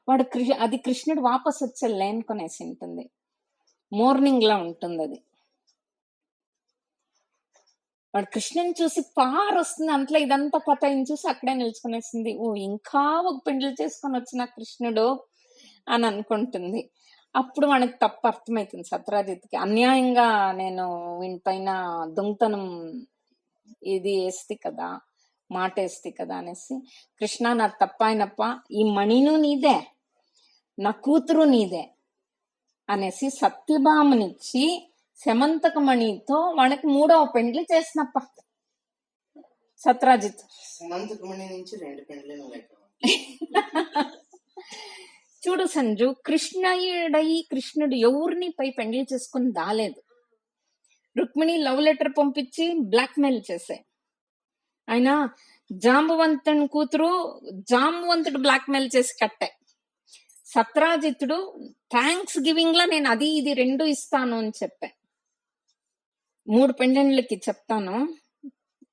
వాడు అది కృష్ణుడు వాపస్ వచ్చే అనుకునేసి ఉంటుంది, మార్నింగ్ లా ఉంటుంది అది. వాడు కృష్ణుని చూసి పారు వస్తుంది, అంతలో ఇదంతా కథ ఆయన చూసి అక్కడే నిల్చుకునేసింది. ఓ ఇంకా ఒక పెండ్లి చేసుకొని వచ్చిన కృష్ణుడు అని అనుకుంటుంది. అప్పుడు మనకి తప్పు అర్థమవుతుంది సత్రాజిత్కి, అన్యాయంగా నేను వీనిపైన దొంగతనం ఇది వేస్తే కదా, మాట వేస్తే కదా అనేసి, కృష్ణ నా తప్పాయినప్ప, ఈ మణిను నీదే, నా కూతురు నీదే అనేసి సత్యభామనిచ్చి శమంతక మణితో వానికి 3వ పెండ్లి చేసినప్ప సత్రాజిత్. చూడు సంజు, కృష్ణుడు ఎవరిని పై పెండ్లి చేసుకుని దాలేదు. రుక్మిణి లవ్ లెటర్ పంపించి బ్లాక్ మెయిల్ చేసే ఆయన, జాంబవంతుని కూతురు జాంబవంతుడు బ్లాక్ మెయిల్ చేసి కట్టే. సత్రాజిత్తుడు థ్యాంక్స్ గివింగ్ లా నేను అది ఇది రెండు ఇస్తాను అని చెప్పా. 3 పెండ్లకి చెప్తాను,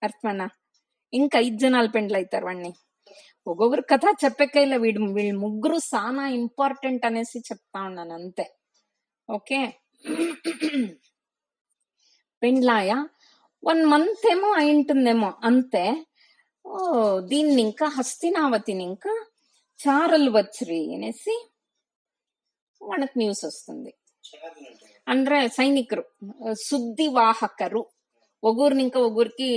అర్థమన్నా? ఇంకా 5 జనాలు పెండ్లు అవుతారు వాడిని. ఒక్కొక్కరు కథ చెప్పకైలా, వీళ్ళు ముగ్గురు సానా ఇంపార్టెంట్ అనేసి చెప్తా ఉన్నాను అంతే. ఓకే, పెండ్లాయ 1 month ఏమో అయింటుందేమో అంతే. ఓ దీన్ని ఇంకా హస్తినావతిని ఇంకా చారలు వచ్చరి అనేసి మనకు న్యూస్ వస్తుంది. ಅಂದ್ರೆ సైనికులు, సుద్ది వాహకరు, ఒగురిని ఇంకా ఒగురికి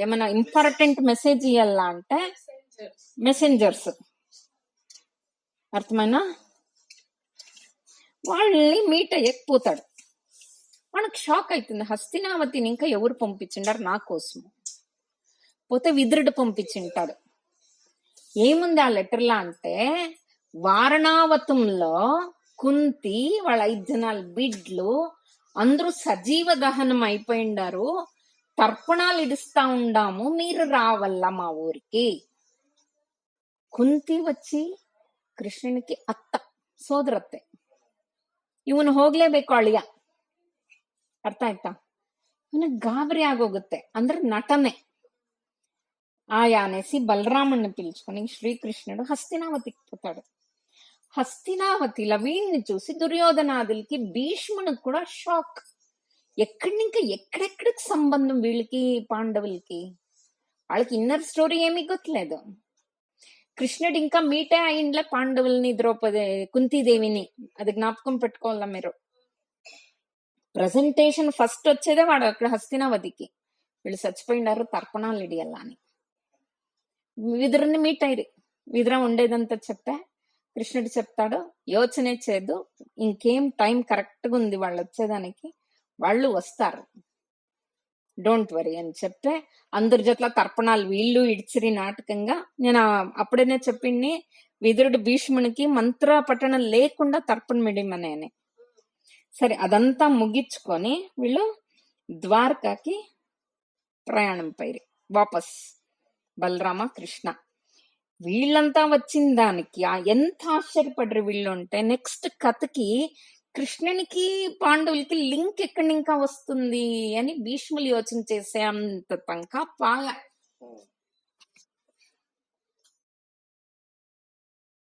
ఏమైనా ఇంపార్టెంట్ మెసేజ్ ఇవ్వాలా అంటే మెసెంజర్స్, అర్థమైనా? వాళ్ళని మీట్ అయ్యకపోతాడు. మనకు షాక్ అవుతుంది, హస్తినావతిని ఇంకా ఎవరు పంపించిండారు నా కోసం? పోతే విదురుడు పంపించింటాడు. ఏముంది ఆ లెటర్లా అంటే, వారణావతంలో కుంతి వాళ్ళ 5 జనాల బిడ్లు అందరూ సజీవ దహనం అయిపోయిండారు, తర్పణాలు ఇడుస్తా ఉండాము, మీరు రావల్ల మా ఊరికి. కుంతి వచ్చి ಕೃಷ್ಣನಿಗೆ ಅತ್ತ ಸೋದರತ್ತೆ, ಇವನು ಹೋಗ್ಲೇಬೇಕು ಅಳಿಯ. ಅರ್ಥ ಆಯ್ತಾ? ಇವನಿಗೆ ಗಾಬರಿ ಆಗೋಗುತ್ತೆ, ಅಂದ್ರೆ ನಟನೆ. ఆయానేసి బలరాముని పిలుచుకొని శ్రీకృష్ణుడు హస్తినావతికి పోతాడు. హస్తినావతిలో వీడిని చూసి దుర్యోధనాదులకి భీష్మునికి కూడా షాక్. ఎక్కడెక్కడికి సంబంధం వీళ్ళకి పాండవులకి? వాళ్ళకి ఇన్నర్ స్టోరీ ఏమీ గొత్తలేదు. కృష్ణుడు ఇంకా మీటే అయిండ్లే పాండవుల్ని, ద్రౌపది కుంతీదేవిని. అది జ్ఞాపకం పెట్టుకోవాలా మీరు. ప్రజెంటేషన్ ఫస్ట్ వచ్చేదే వాడు అక్కడ హస్తినావతికి, వీళ్ళు చచ్చిపోయినారు తర్పణాలు ఇడియల్లా అని. విదురుని మీట్ అయ్యి విదుర ఉండేదంతా చెప్పా. కృష్ణుడు చెప్తాడు, యోచనే చేయదు, ఇంకేం టైం కరెక్ట్ గా ఉంది వాళ్ళు వచ్చేదానికి, వాళ్ళు వస్తారు, డోంట్ వరీ అని చెప్తే అందరి జట్ల తర్పణాలు వీళ్ళు ఇడిచిరి నాటకంగా. నేను అప్పుడేనే చెప్పింది, విదురుడు భీష్మునికి మంత్ర పఠనం లేకుండా తర్పణ మిడిమనే. సరే, అదంతా ముగించుకొని వీళ్ళు ద్వారకాకి ప్రయాణం పైరి వాపస్. బలరామ కృష్ణ వీళ్ళంతా వచ్చిన దానికి ఎంత ఆశ్చర్యపడ్డారు వీళ్ళు అంటే, నెక్స్ట్ కథకి కృష్ణునికి పాండవులకి లింక్ ఎక్కడి ఇంకా వస్తుంది అని భీష్ములు యోచన చేసే అంత తంకా పాయ.